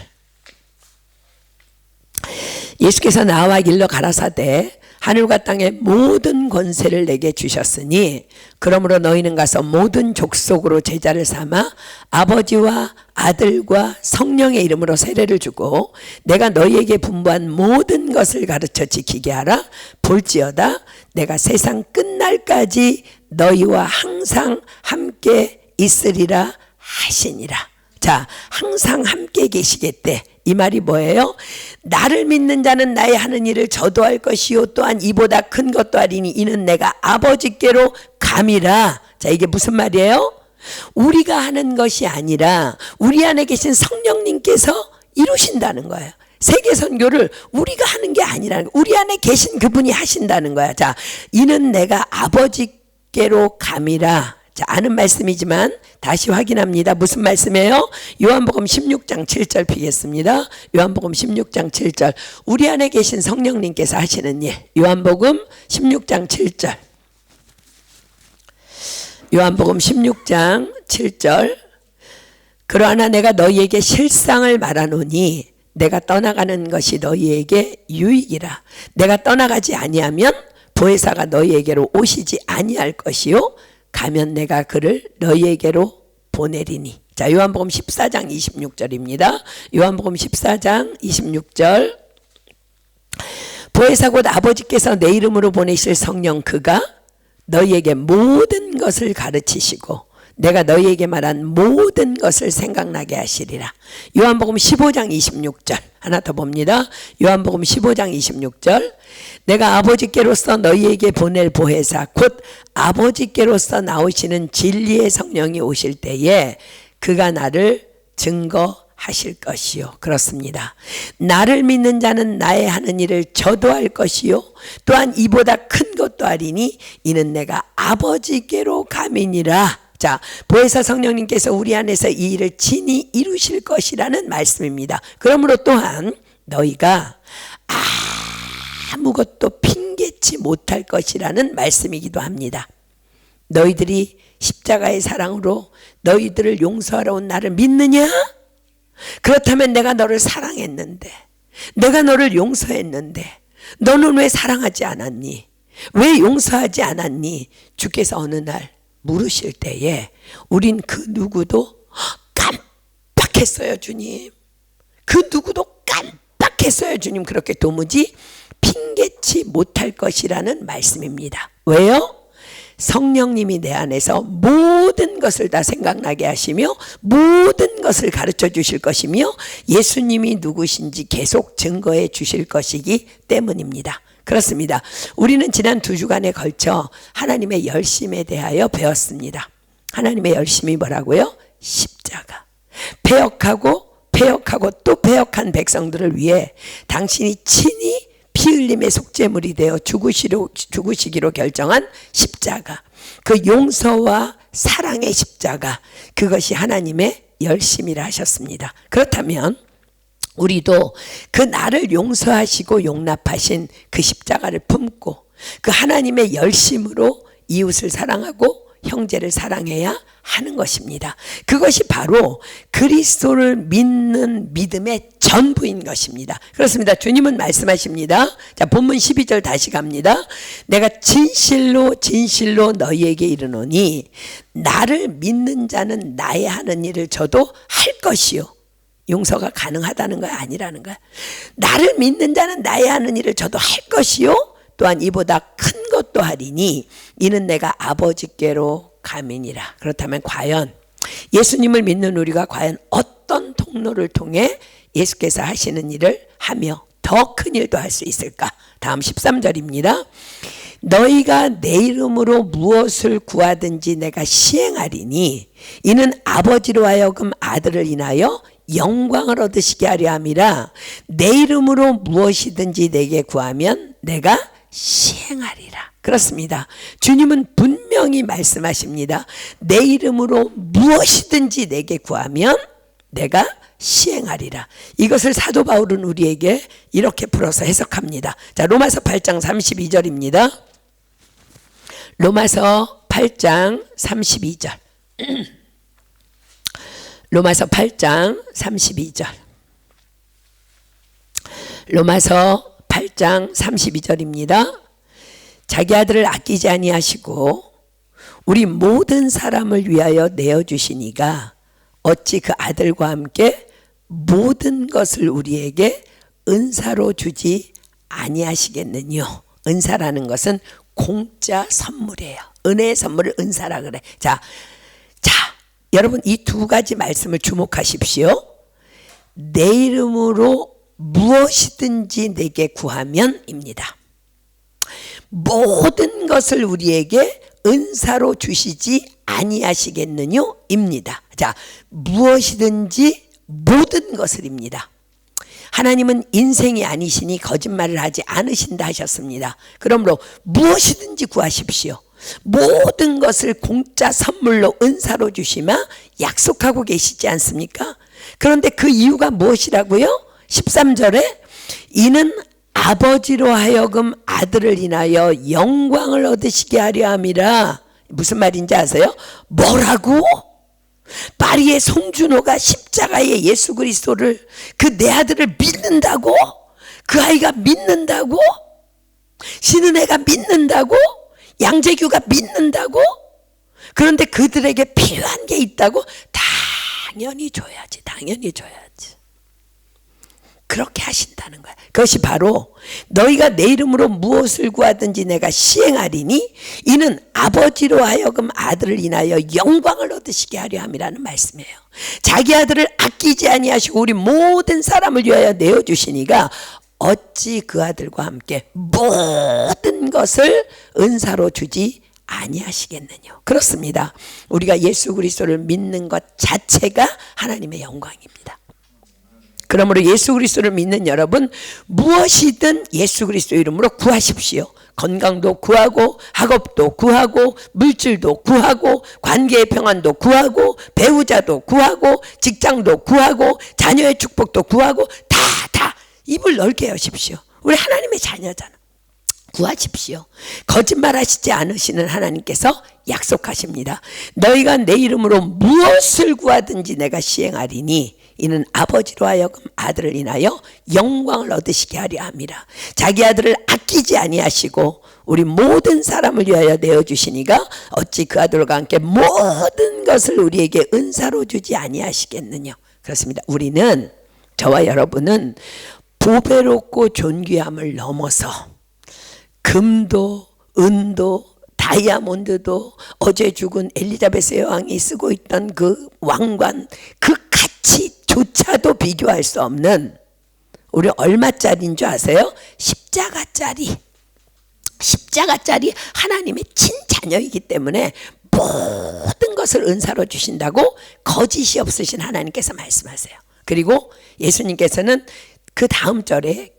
예수께서 나와 길러 가라사대 하늘과 땅의 모든 권세를 내게 주셨으니 그러므로 너희는 가서 모든 족속으로 제자를 삼아 아버지와 아들과 성령의 이름으로 세례를 주고 내가 너희에게 분부한 모든 것을 가르쳐 지키게 하라. 볼지어다 내가 세상 끝날까지 너희와 항상 함께 있으리라 하시니라. 자, 항상 함께 계시겠대. 이 말이 뭐예요? 나를 믿는 자는 나의 하는 일을 저도 할 것이요 또한 이보다 큰 것도 하리니 이는 내가 아버지께로 감이라. 자, 이게 무슨 말이에요? 우리가 하는 것이 아니라 우리 안에 계신 성령님께서 이루신다는 거예요. 세계 선교를 우리가 하는 게 아니라는 거예요. 우리 안에 계신 그분이 하신다는 거야. 자, 이는 내가 아버지께로 감이라. 자, 아는 말씀이지만 다시 확인합니다. 무슨 말씀이에요? 요한복음 16장 7절 피겠습니다. 요한복음 16장 7절. 우리 안에 계신 성령님께서 하시는 일. 요한복음 16장 7절. 요한복음 16장 7절. 그러나 내가 너희에게 실상을 말하노니 내가 떠나가는 것이 너희에게 유익이라. 내가 떠나가지 아니하면 보혜사가 너희에게로 오시지 아니할 것이요 가면 내가 그를 너희에게로 보내리니. 자, 요한복음 14장 26절입니다. 요한복음 14장 26절. 보혜사 곧 아버지께서 내 이름으로 보내실 성령 그가 너희에게 모든 것을 가르치시고 내가 너희에게 말한 모든 것을 생각나게 하시리라. 요한복음 15장 26절 하나 더 봅니다. 요한복음 15장 26절. 내가 아버지께로서 너희에게 보낼 보혜사 곧 아버지께로서 나오시는 진리의 성령이 오실 때에 그가 나를 증거하리라. 하실 것이요. 그렇습니다. 나를 믿는 자는 나의 하는 일을 저도 할 것이요. 또한 이보다 큰 것도 하리니 이는 내가 아버지께로 감이니라. 자, 보혜사 성령님께서 우리 안에서 이 일을 친히 이루실 것이라는 말씀입니다. 그러므로 또한 너희가 아무것도 핑계치 못할 것이라는 말씀이기도 합니다. 너희들이 십자가의 사랑으로 너희들을 용서하러 온 나를 믿느냐? 그렇다면 내가 너를 사랑했는데, 내가 너를 용서했는데 너는 왜 사랑하지 않았니? 왜 용서하지 않았니? 주께서 어느 날 물으실 때에 우린 그 누구도 깜빡했어요. 주님, 그 누구도 깜빡했어요. 주님, 그렇게 도무지 핑계치 못할 것이라는 말씀입니다. 왜요? 성령님이 내 안에서 모든 것을 다 생각나게 하시며 모든 것을 가르쳐 주실 것이며 예수님이 누구신지 계속 증거해 주실 것이기 때문입니다. 그렇습니다. 우리는 지난 2주간에 걸쳐 하나님의 열심에 대하여 배웠습니다. 하나님의 열심이 뭐라고요? 십자가. 패역하고 또 패역한 백성들을 위해 당신이 친히 피 흘림의 속죄물이 되어 죽으시기로 결정한 십자가, 그 용서와 사랑의 십자가, 그것이 하나님의 열심이라 하셨습니다. 그렇다면 우리도 그 나를 용서하시고 용납하신 그 십자가를 품고 그 하나님의 열심으로 이웃을 사랑하고 형제를 사랑해야 하는 것입니다. 그것이 바로 그리스도를 믿는 믿음의 전부인 것입니다. 그렇습니다. 주님은 말씀하십니다. 자, 본문 12절 다시 갑니다. 내가 진실로 너희에게 이르노니 나를 믿는 자는 나의 하는 일을 저도 할 것이요. 용서가 가능하다는 거야, 아니라는 거야. 나를 믿는 자는 나의 하는 일을 저도 할 것이요. 또한 이보다 큰 것도 하리니 이는 내가 아버지께로 감이니라. 그렇다면 과연 예수님을 믿는 우리가 과연 어떤 통로를 통해 예수께서 하시는 일을 하며 더 큰 일도 할 수 있을까? 다음 13절입니다. 너희가 내 이름으로 무엇을 구하든지 내가 시행하리니 이는 아버지로 하여금 아들을 인하여 영광을 얻으시게 하려 함이라. 내 이름으로 무엇이든지 내게 구하면 내가 시행하리라. 그렇습니다. 주님은 분명히 말씀하십니다. 내 이름으로 무엇이든지 내게 구하면 내가 시행하리라. 이것을 사도 바울은 우리에게 이렇게 풀어서 해석합니다. 자, 로마서 8장 32절입니다. 로마서 8장 32절. 로마서 8장 32절. 로마서 8장 32절입니다. 자기 아들을 아끼지 아니하시고 우리 모든 사람을 위하여 내어주시니가 어찌 그 아들과 함께 모든 것을 우리에게 은사로 주지 아니하시겠느뇨. 은사라는 것은 공짜 선물이에요. 은혜의 선물을 은사라 그래. 자, 여러분 이 두 가지 말씀을 주목하십시오. 내 이름으로 무엇이든지 내게 구하면입니다. 모든 것을 우리에게 은사로 주시지 아니하시겠느뇨 입니다. 자, 무엇이든지 모든 것을입니다. 하나님은 인생이 아니시니 거짓말을 하지 않으신다 하셨습니다. 그러므로 무엇이든지 구하십시오. 모든 것을 공짜 선물로 은사로 주시마 약속하고 계시지 않습니까? 그런데 그 이유가 무엇이라고요? 13절에 이는 아버지로 하여금 아들을 인하여 영광을 얻으시게 하려 함이라. 무슨 말인지 아세요? 뭐라고? 파리의 송준호가 십자가의 예수 그리스도를 그 내 아들을 믿는다고? 그 아이가 믿는다고? 신은혜가 믿는다고? 양재규가 믿는다고? 그런데 그들에게 필요한 게 있다고? 당연히 줘야지. 그렇게 하신다는 거야. 그것이 바로 너희가 내 이름으로 무엇을 구하든지 내가 시행하리니 이는 아버지로 하여금 아들을 인하여 영광을 얻으시게 하려 함이라는 말씀이에요. 자기 아들을 아끼지 아니하시고 우리 모든 사람을 위하여 내어주시니가 어찌 그 아들과 함께 모든 것을 은사로 주지 아니하시겠느냐. 그렇습니다. 우리가 예수 그리스도를 믿는 것 자체가 하나님의 영광입니다. 그러므로 예수 그리스도를 믿는 여러분, 무엇이든 예수 그리스도 이름으로 구하십시오. 건강도 구하고, 학업도 구하고, 물질도 구하고, 관계의 평안도 구하고, 배우자도 구하고, 직장도 구하고, 자녀의 축복도 구하고, 다 입을 넓게 여십시오. 우리 하나님의 자녀잖아. 구하십시오. 거짓말하시지 않으시는 하나님께서 약속하십니다. 너희가 내 이름으로 무엇을 구하든지 내가 시행하리니 이는 아버지로 하여금 아들을 인하여 영광을 얻으시게 하려 함이라. 자기 아들을 아끼지 아니하시고 우리 모든 사람을 위하여 내어주시니가 어찌 그 아들과 함께 모든 것을 우리에게 은사로 주지 아니하시겠느냐. 그렇습니다. 우리는, 저와 여러분은 보배롭고 존귀함을 넘어서 금도 은도 다이아몬드도 어제 죽은 엘리자베스 여왕이 쓰고 있던 그 왕관, 그 가치조차도 비교할 수 없는, 우리 얼마짜리인 줄 아세요? 십자가짜리 하나님의 친자녀이기 때문에 모든 것을 은사로 주신다고 거짓이 없으신 하나님께서 말씀하세요. 그리고 예수님께서는 그 다음 절에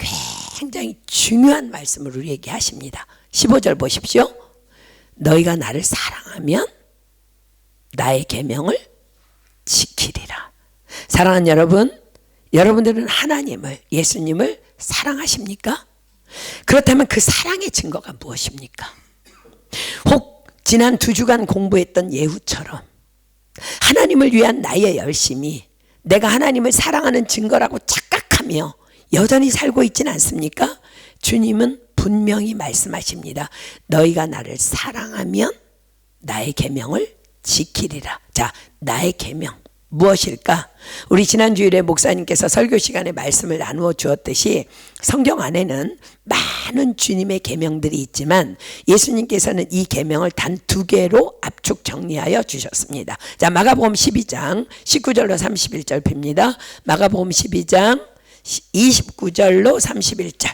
굉장히 중요한 말씀을 우리에게 하십니다. 15절 보십시오. 너희가 나를 사랑하면 나의 계명을 지키리라. 사랑하는 여러분, 여러분들은 하나님을, 예수님을 사랑하십니까? 그렇다면 그 사랑의 증거가 무엇입니까? 혹 지난 2주간 공부했던 예후처럼 하나님을 위한 나의 열심이 내가 하나님을 사랑하는 증거라고 착각하며 여전히 살고 있지는 않습니까? 주님은 분명히 말씀하십니다. 너희가 나를 사랑하면 나의 계명을 지키리라. 자, 나의 계명 무엇일까? 우리 지난 주일에 목사님께서 설교 시간에 말씀을 나누어 주었듯이 성경 안에는 많은 주님의 계명들이 있지만 예수님께서는 이 계명을 단 2개로 압축 정리하여 주셨습니다. 자, 마가복음 12장 19절로 31절 봅니다. 마가복음 12장 29절로 31절.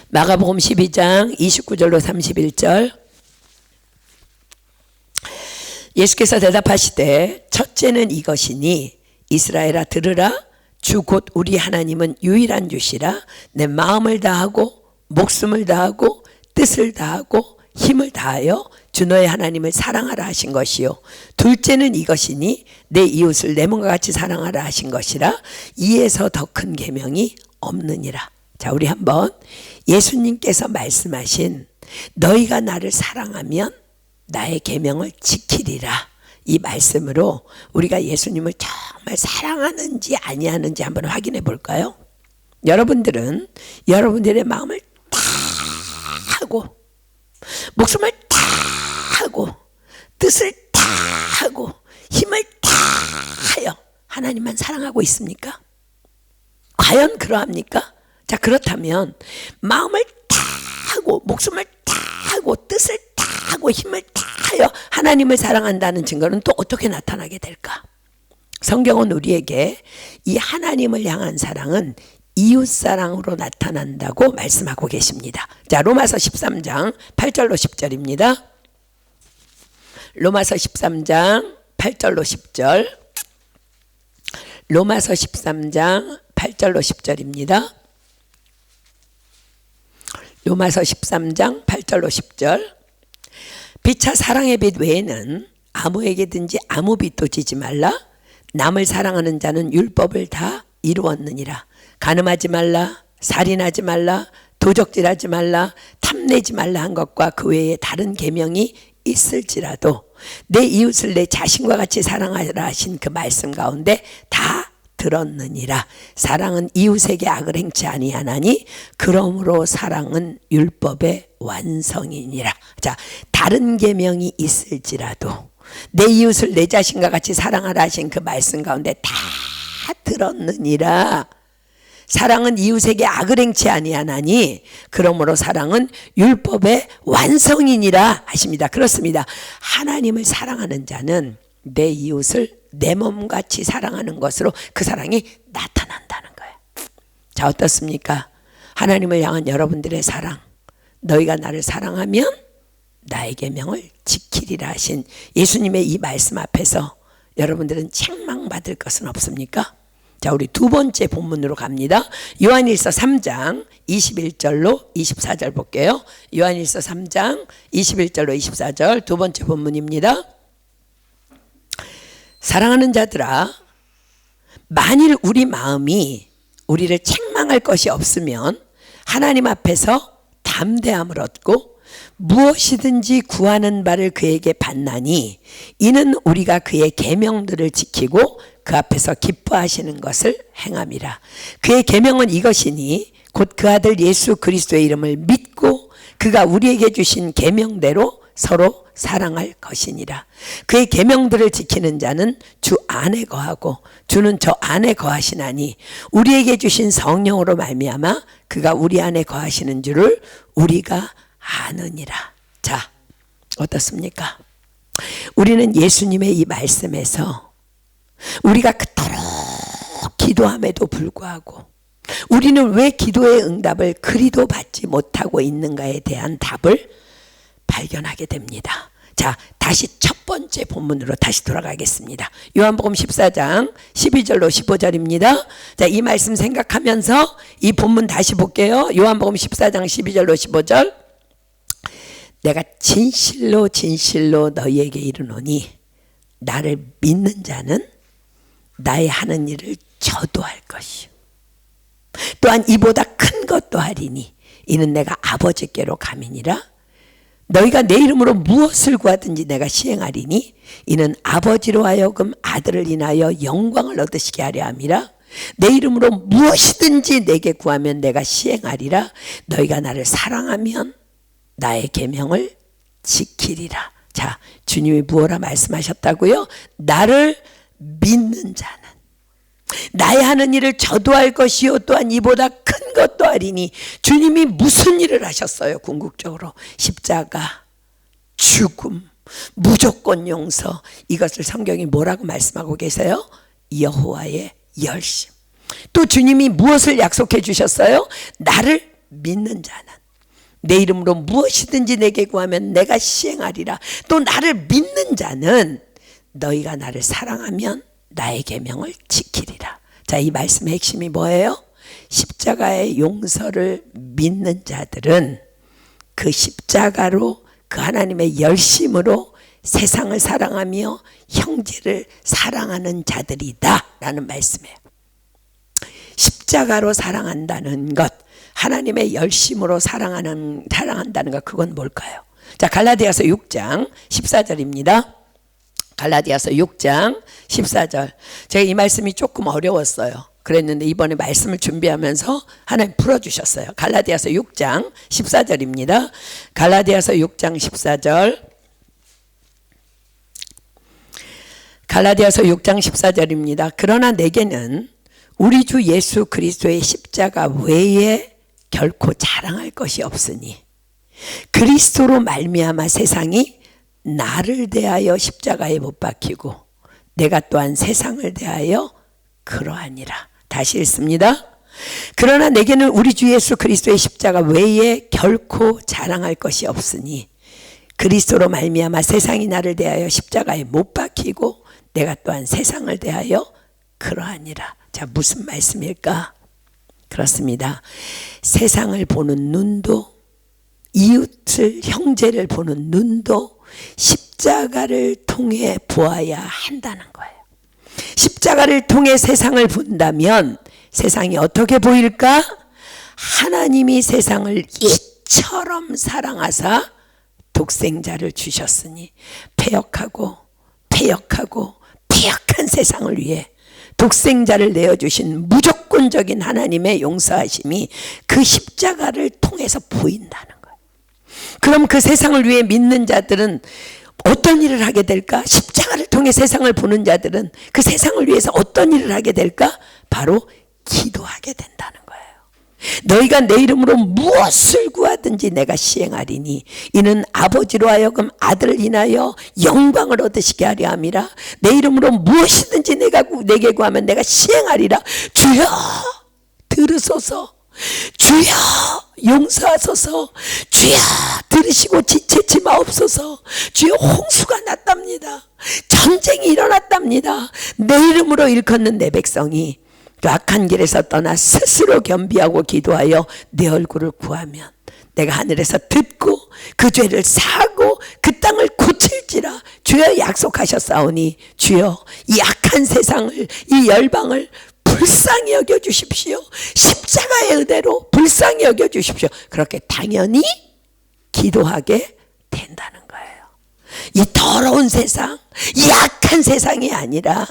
마가복음 12장 29절로 31절. 예수께서 대답하시되 첫째는 이것이니 이스라엘아 들으라. 주 곧 우리 하나님은 유일한 주시라. 내 마음을 다하고 목숨을 다하고 뜻을 다하고 힘을 다하여 주 너의 하나님을 사랑하라 하신 것이요. 둘째는 이것이니 내 이웃을 내 몸과 같이 사랑하라 하신 것이라. 이에서 더 큰 계명이 없느니라. 자, 우리 한번 예수님께서 말씀하신 너희가 나를 사랑하면 나의 계명을 지키리라, 이 말씀으로 우리가 예수님을 정말 사랑하는지 아니하는지 한번 확인해 볼까요? 여러분들은 여러분들의 마음을 다 하고 목숨을 다 하고 뜻을 다 하고 힘을 다 하여 하나님만 사랑하고 있습니까? 과연 그러합니까? 자, 그렇다면 마음을 다 하고 목숨을 다 하고 뜻을 다 하고 힘을 다 하여 하나님을 사랑한다는 증거는 또 어떻게 나타나게 될까? 성경은 우리에게 이 하나님을 향한 사랑은 이웃사랑으로 나타난다고 말씀하고 계십니다. 자, 로마서 13장 8절로 10절입니다. 로마서 13장 8절로 10절. 로마서 13장 8절로 10절입니다. 로마서 13장 8절로 10절. 피차 사랑의 빛 외에는 아무에게든지 아무 빛도 지지 말라. 남을 사랑하는 자는 율법을 다 이루었느니라. 간음하지 말라, 살인하지 말라, 도적질하지 말라, 탐내지 말라 한 것과 그 외에 다른 계명이 있을지라도 내 이웃을 내 자신과 같이 사랑하라 하신 그 말씀 가운데 다 들었느니라. 사랑은 이웃에게 악을 행치 아니하나니 그러므로 사랑은 율법의 완성이니라. 자, 다른 계명이 있을지라도 내 이웃을 내 자신과 같이 사랑하라 하신 그 말씀 가운데 다 들었느니라. 사랑은 이웃에게 악을 행치 아니하나니 그러므로 사랑은 율법의 완성이니라 하십니다. 그렇습니다. 하나님을 사랑하는 자는 내 이웃을 내 몸같이 사랑하는 것으로 그 사랑이 나타난다는 거예요. 자, 어떻습니까? 하나님을 향한 여러분들의 사랑, 너희가 나를 사랑하면 나의 계명을 지키리라 하신 예수님의 이 말씀 앞에서 여러분들은 책망받을 것은 없습니까? 자, 우리 두 번째 본문으로 갑니다. 요한일서 3장 21절로 24절 볼게요. 요한일서 3장 21절로 24절 두 번째 본문입니다. 사랑하는 자들아, 만일 우리 마음이 우리를 책망할 것이 없으면 하나님 앞에서 담대함을 얻고 무엇이든지 구하는 바를 그에게 받나니 이는 우리가 그의 계명들을 지키고 그 앞에서 기뻐하시는 것을 행함이라. 그의 계명은 이것이니 곧 그 아들 예수 그리스도의 이름을 믿고 그가 우리에게 주신 계명대로 서로 사랑할 것이니라. 그의 계명들을 지키는 자는 주 안에 거하고 주는 저 안에 거하시나니 우리에게 주신 성령으로 말미암아 그가 우리 안에 거하시는 줄을 우리가 아느니라. 자, 어떻습니까? 우리는 예수님의 이 말씀에서 우리가 그토록 기도함에도 불구하고 우리는 왜 기도의 응답을 그리도 받지 못하고 있는가에 대한 답을 발견하게 됩니다. 자, 다시 첫 번째 본문으로 다시 돌아가겠습니다. 요한복음 14장 12절로 15절입니다. 자, 이 말씀 생각하면서 이 본문 다시 볼게요. 요한복음 14장 12절로 15절. 내가 진실로 진실로 너희에게 이르노니 나를 믿는 자는 나의 하는 일을 저도 할 것이요 또한 이보다 큰 것도 하리니 이는 내가 아버지께로 감이니라. 너희가 내 이름으로 무엇을 구하든지 내가 시행하리니 이는 아버지로 하여금 아들을 인하여 영광을 얻으시게 하려 함이라. 내 이름으로 무엇이든지 내게 구하면 내가 시행하리라. 너희가 나를 사랑하면 나의 계명을 지키리라. 자, 주님이 무엇라 말씀하셨다고요? 나를 믿는 자는 나의 하는 일을 저도 할 것이요 또한 이보다 큰 것도 하리니. 주님이 무슨 일을 하셨어요? 궁극적으로 십자가, 죽음, 무조건 용서. 이것을 성경이 뭐라고 말씀하고 계세요? 여호와의 열심. 또 주님이 무엇을 약속해 주셨어요? 나를 믿는 자는 내 이름으로 무엇이든지 내게 구하면 내가 시행하리라. 또 나를 믿는 자는 너희가 나를 사랑하면 나의 계명을 지키리라. 자, 이 말씀의 핵심이 뭐예요? 십자가의 용서를 믿는 자들은 그 십자가로 그 하나님의 열심으로 세상을 사랑하며 형제를 사랑하는 자들이다 라는 말씀이에요. 십자가로 사랑한다는 것, 하나님의 열심으로 사랑한다는 것, 그건 뭘까요? 자, 갈라디아서 6장 14절입니다. 갈라디아서 6장 14절. 제가 이 말씀이 조금 어려웠어요. 그랬는데 이번에 말씀을 준비하면서 하나님 풀어주셨어요. 갈라디아서 6장 14절입니다. 갈라디아서 6장 14절. 갈라디아서 6장 14절입니다. 그러나 내게는 우리 주 예수 그리스도의 십자가 외에 결코 자랑할 것이 없으니 그리스도로 말미암아 세상이 나를 대하여 십자가에 못 박히고 내가 또한 세상을 대하여 그러하니라. 다시 읽습니다. 그러나 내게는 우리 주 예수 그리스도의 십자가 외에 결코 자랑할 것이 없으니 그리스도로 말미암아 세상이 나를 대하여 십자가에 못 박히고 내가 또한 세상을 대하여 그러하니라. 자, 무슨 말씀일까? 그렇습니다. 세상을 보는 눈도 이웃을 형제를 보는 눈도 십자가를 통해 보아야 한다는 거예요. 십자가를 통해 세상을 본다면 세상이 어떻게 보일까? 하나님이 세상을 이처럼 사랑하사 독생자를 주셨으니 패역하고 패역한 세상을 위해 독생자를 내어주신 무조건적인 하나님의 용서하심이 그 십자가를 통해서 보인다는 거예요. 그럼 그 세상을 위해 믿는 자들은 어떤 일을 하게 될까? 십자가를 통해 세상을 보는 자들은 그 세상을 위해서 어떤 일을 하게 될까? 바로 기도하게 된다는 거예요. 너희가 내 이름으로 무엇을 구하든지 내가 시행하리니 이는 아버지로 하여금 아들을 인하여 영광을 얻으시게 하려 함이라. 내 이름으로 무엇이든지 내게 구하면 내가 시행하리라. 주여 들으소서. 주여 용서하소서, 주여 들으시고 지체치 마옵소서. 주여 홍수가 났답니다. 전쟁이 일어났답니다. 내 이름으로 일컫는 내 백성이 그 악한 길에서 떠나 스스로 겸비하고 기도하여 내 얼굴을 구하면 내가 하늘에서 듣고 그 죄를 사하고 그 땅을 고칠지라. 주여 약속하셨사오니 주여 이 악한 세상을, 이 열방을 불쌍히 여겨주십시오. 십자가의 은혜로 불쌍히 여겨주십시오. 그렇게 당연히 기도하게 된다는 거예요. 이 더러운 세상, 이 악한 세상이 아니라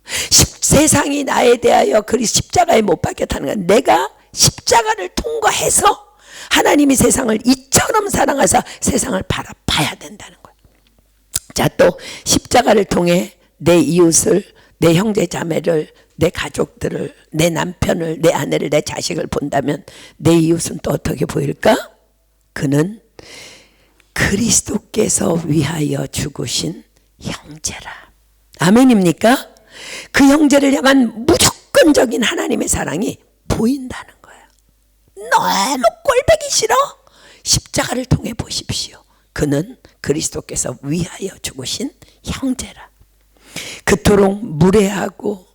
세상이 나에 대하여 그리 십자가에 못 박혔다는 건 내가 십자가를 통과해서 하나님이 세상을 이처럼 사랑하사 세상을 바라봐야 된다는 거예요. 자, 또 십자가를 통해 내 이웃을, 내 형제 자매를, 내 가족들을, 내 남편을, 내 아내를, 내 자식을 본다면 내 이웃은 또 어떻게 보일까? 그는 그리스도께서 위하여 죽으신 형제라. 아멘입니까? 그 형제를 향한 무조건적인 하나님의 사랑이 보인다는 거예요. 너무 꼴보기 싫어? 십자가를 통해 보십시오. 그는 그리스도께서 위하여 죽으신 형제라. 그토록 무례하고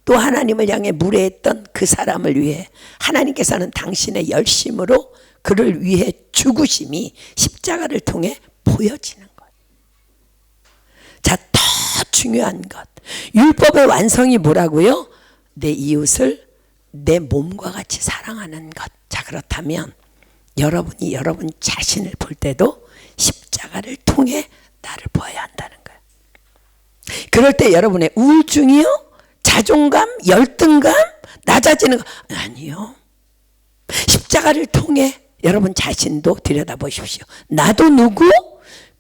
또 하나님을 향해 무례했던 그 사람을 위해 하나님께서는 당신의 열심으로 그를 위해 죽으심이 십자가를 통해 보여지는 거예요. 자, 더 중요한 것, 율법의 완성이 뭐라고요? 내 이웃을 내 몸과 같이 사랑하는 것. 자, 그렇다면 여러분이 여러분 자신을 볼 때도 십자가를 통해 나를 보아야 한다는 거예요. 그럴 때 여러분의 우울증이요? 자존감? 열등감? 낮아지는 거? 아니요. 십자가를 통해 여러분 자신도 들여다보십시오. 나도 누구?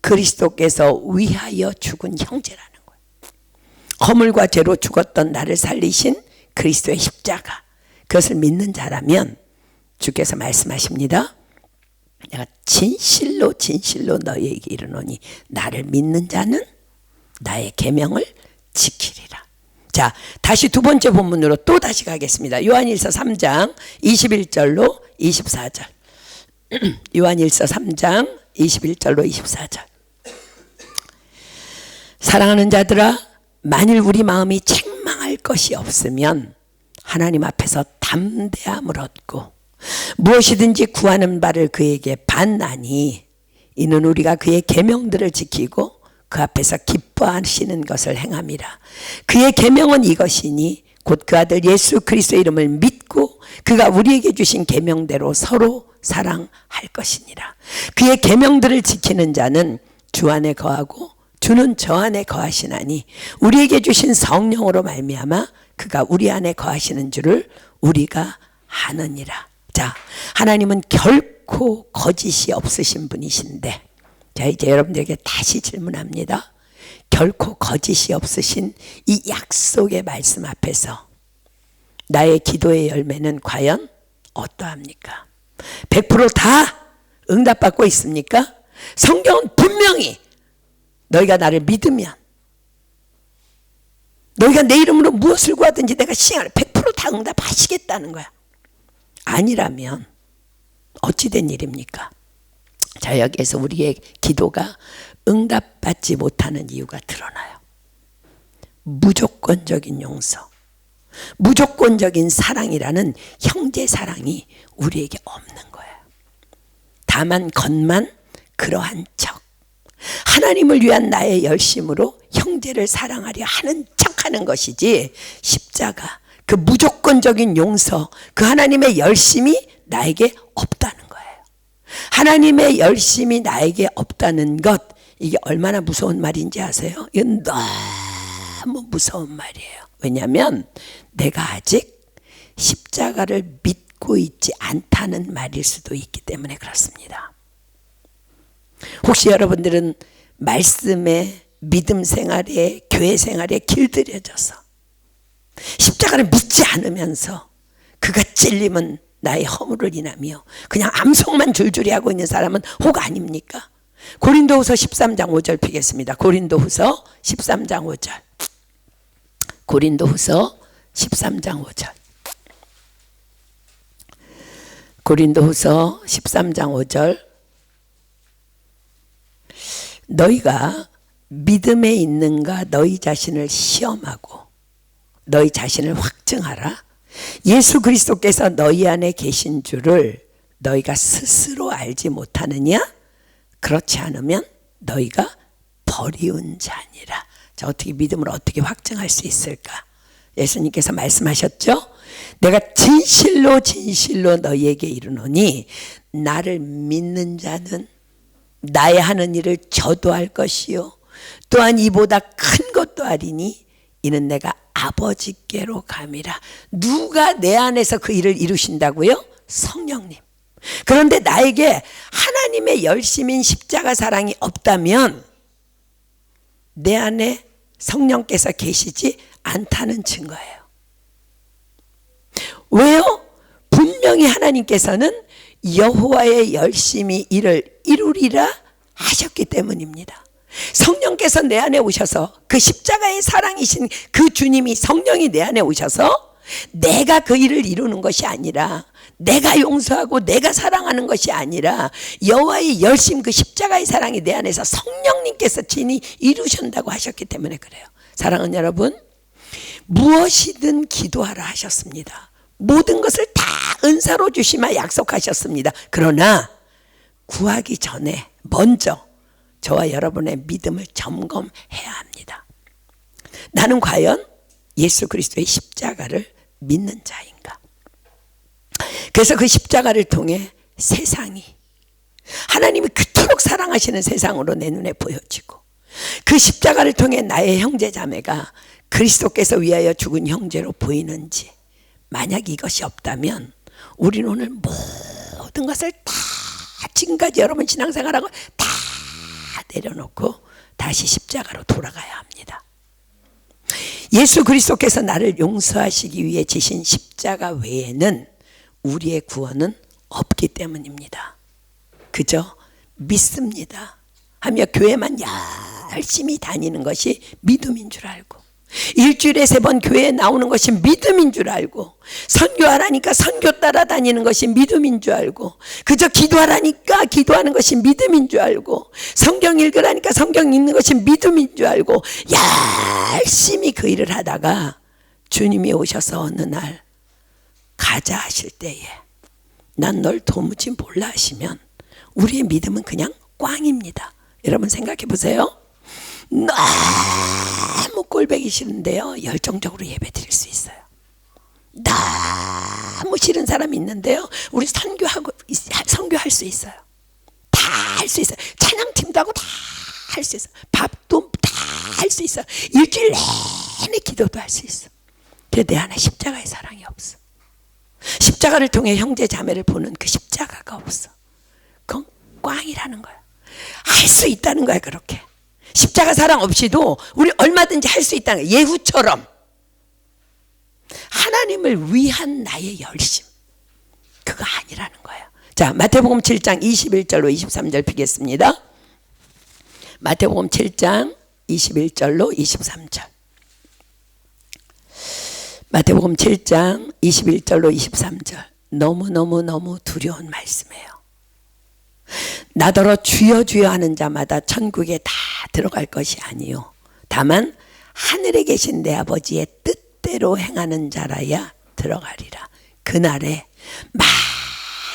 그리스도께서 위하여 죽은 형제라는 거예요. 허물과 죄로 죽었던 나를 살리신 그리스도의 십자가, 그것을 믿는 자라면 주께서 말씀하십니다. 내가 진실로 너희에게 이르노니 나를 믿는 자는 나의 계명을 지키리라. 자, 다시 두 번째 본문으로 또 다시 가겠습니다. 요한일서 3장 21절로 24절. 요한일서 3장 21절로 24절. 사랑하는 자들아, 만일 우리 마음이 책망할 것이 없으면 하나님 앞에서 담대함을 얻고 무엇이든지 구하는 바를 그에게 받나니 이는 우리가 그의 계명들을 지키고 그 앞에서 기뻐하시는 것을 행함이라. 그의 계명은 이것이니 곧 그 아들 예수 그리스도의 이름을 믿고 그가 우리에게 주신 계명대로 서로 사랑할 것이니라. 그의 계명들을 지키는 자는 주 안에 거하고 주는 저 안에 거하시나니 우리에게 주신 성령으로 말미암아 그가 우리 안에 거하시는 줄을 우리가 아느니라. 자, 하나님은 결코 거짓이 없으신 분이신데, 자, 이제 여러분들에게 다시 질문합니다. 결코 거짓이 없으신 이 약속의 말씀 앞에서 나의 기도의 열매는 과연 어떠합니까? 100%다 응답받고 있습니까? 성경은 분명히 너희가 나를 믿으면, 너희가 내 이름으로 무엇을 구하든지 내가 시행을 100%다 응답하시겠다는 거야. 아니라면 어찌된 일입니까? 자, 여기에서 우리의 기도가 응답받지 못하는 이유가 드러나요. 무조건적인 용서, 무조건적인 사랑이라는 형제 사랑이 우리에게 없는 거예요. 다만 겉만 그러한 척, 하나님을 위한 나의 열심으로 형제를 사랑하려 하는 척하는 것이지, 십자가, 그 무조건적인 용서, 그 하나님의 열심이 나에게 없다는 거예요. 하나님의 열심이 나에게 없다는 것, 이게 얼마나 무서운 말인지 아세요? 이건 너무 무서운 말이에요. 왜냐하면 내가 아직 십자가를 믿고 있지 않다는 말일 수도 있기 때문에 그렇습니다. 혹시 여러분들은 말씀에, 믿음 생활에, 교회 생활에 길들여져서 십자가를 믿지 않으면서 그가 찔림은 나의 허물을 인하며 그냥 암송만 줄줄이 하고 있는 사람은 혹 아닙니까? 고린도후서 13장 5절 피겠습니다. 고린도후서 13장 5절. 고린도후서 13장 5절. 고린도후서 13장 5절 너희가 믿음에 있는가 너희 자신을 시험하고 너희 자신을 확증하라. 예수 그리스도께서 너희 안에 계신 줄을 너희가 스스로 알지 못하느냐? 그렇지 않으면 너희가 버리운 자니라. 자, 어떻게 믿음을 어떻게 확증할 수 있을까? 예수님께서 말씀하셨죠? 내가 진실로 진실로 너희에게 이르노니 나를 믿는 자는 나의 하는 일을 저도 할 것이요 또한 이보다 큰 것도 하리니 이는 내가 아버지께로 감이라. 누가 내 안에서 그 일을 이루신다고요? 성령님. 그런데 나에게 하나님의 열심인 십자가 사랑이 없다면 내 안에 성령께서 계시지 않다는 증거예요. 왜요? 분명히 하나님께서는 여호와의 열심히 이를 이루리라 하셨기 때문입니다. 성령께서 내 안에 오셔서 그 십자가의 사랑이신 그 주님이 성령이 내 안에 오셔서 내가 그 일을 이루는 것이 아니라 내가 용서하고 내가 사랑하는 것이 아니라 여호와의 열심 그 십자가의 사랑이 내 안에서 성령님께서 친히 이루신다고 하셨기 때문에 그래요. 사랑하는 여러분, 무엇이든 기도하라 하셨습니다. 모든 것을 다 은사로 주시마 약속하셨습니다. 그러나 구하기 전에 먼저 저와 여러분의 믿음을 점검해야 합니다. 나는 과연 예수 그리스도의 십자가를 믿는 자인가? 그래서 그 십자가를 통해 세상이 하나님이 그토록 사랑하시는 세상으로 내 눈에 보여지고 그 십자가를 통해 나의 형제 자매가 그리스도께서 위하여 죽은 형제로 보이는지, 만약 이것이 없다면 우리는 오늘 모든 것을 다 지금까지 여러분 신앙생활하고 다 내려놓고 다시 십자가로 돌아가야 합니다. 예수 그리스도께서 나를 용서하시기 위해 지신 십자가 외에는 우리의 구원은 없기 때문입니다. 그저 믿습니다 하며 교회만 열심히 다니는 것이 믿음인 줄 알고, 일주일에 3번 교회에 나오는 것이 믿음인 줄 알고, 선교하라니까 선교 따라다니는 것이 믿음인 줄 알고, 그저 기도하라니까 기도하는 것이 믿음인 줄 알고, 성경 읽으라니까 성경 읽는 것이 믿음인 줄 알고 열심히 그 일을 하다가 주님이 오셔서 어느 날 가자 하실 때에 난 널 도무지 몰라 하시면 우리의 믿음은 그냥 꽝입니다. 여러분 생각해 보세요. 너무 꼴보기 싫은데요 열정적으로 예배 드릴 수 있어요. 너무 싫은 사람이 있는데요 우리 선교할 수 있어요. 다 할 수 있어요. 찬양팀도 하고 다 할 수 있어요. 밥도 다 할 수 있어요. 일주일 내내 기도도 할 수 있어. 근데 내 안에 십자가의 사랑이 없어. 십자가를 통해 형제 자매를 보는 그 십자가가 없어. 그건 꽝이라는 거야. 할 수 있다는 거야. 그렇게 십자가 사랑 없이도 우리 얼마든지 할 수 있다는 거야. 예후처럼 하나님을 위한 나의 열심, 그거 아니라는 거예요. 자, 마태복음 7장 21절로 23절 피겠습니다. 마태복음 7장 21절로 23절. 마태복음 7장 21절로 23절. 너무너무 두려운 말씀이에요. 나더러 주여 주여 하는 자마다 천국에 다 들어갈 것이 아니요 다만 하늘에 계신 내 아버지의 뜻대로 행하는 자라야 들어가리라. 그날에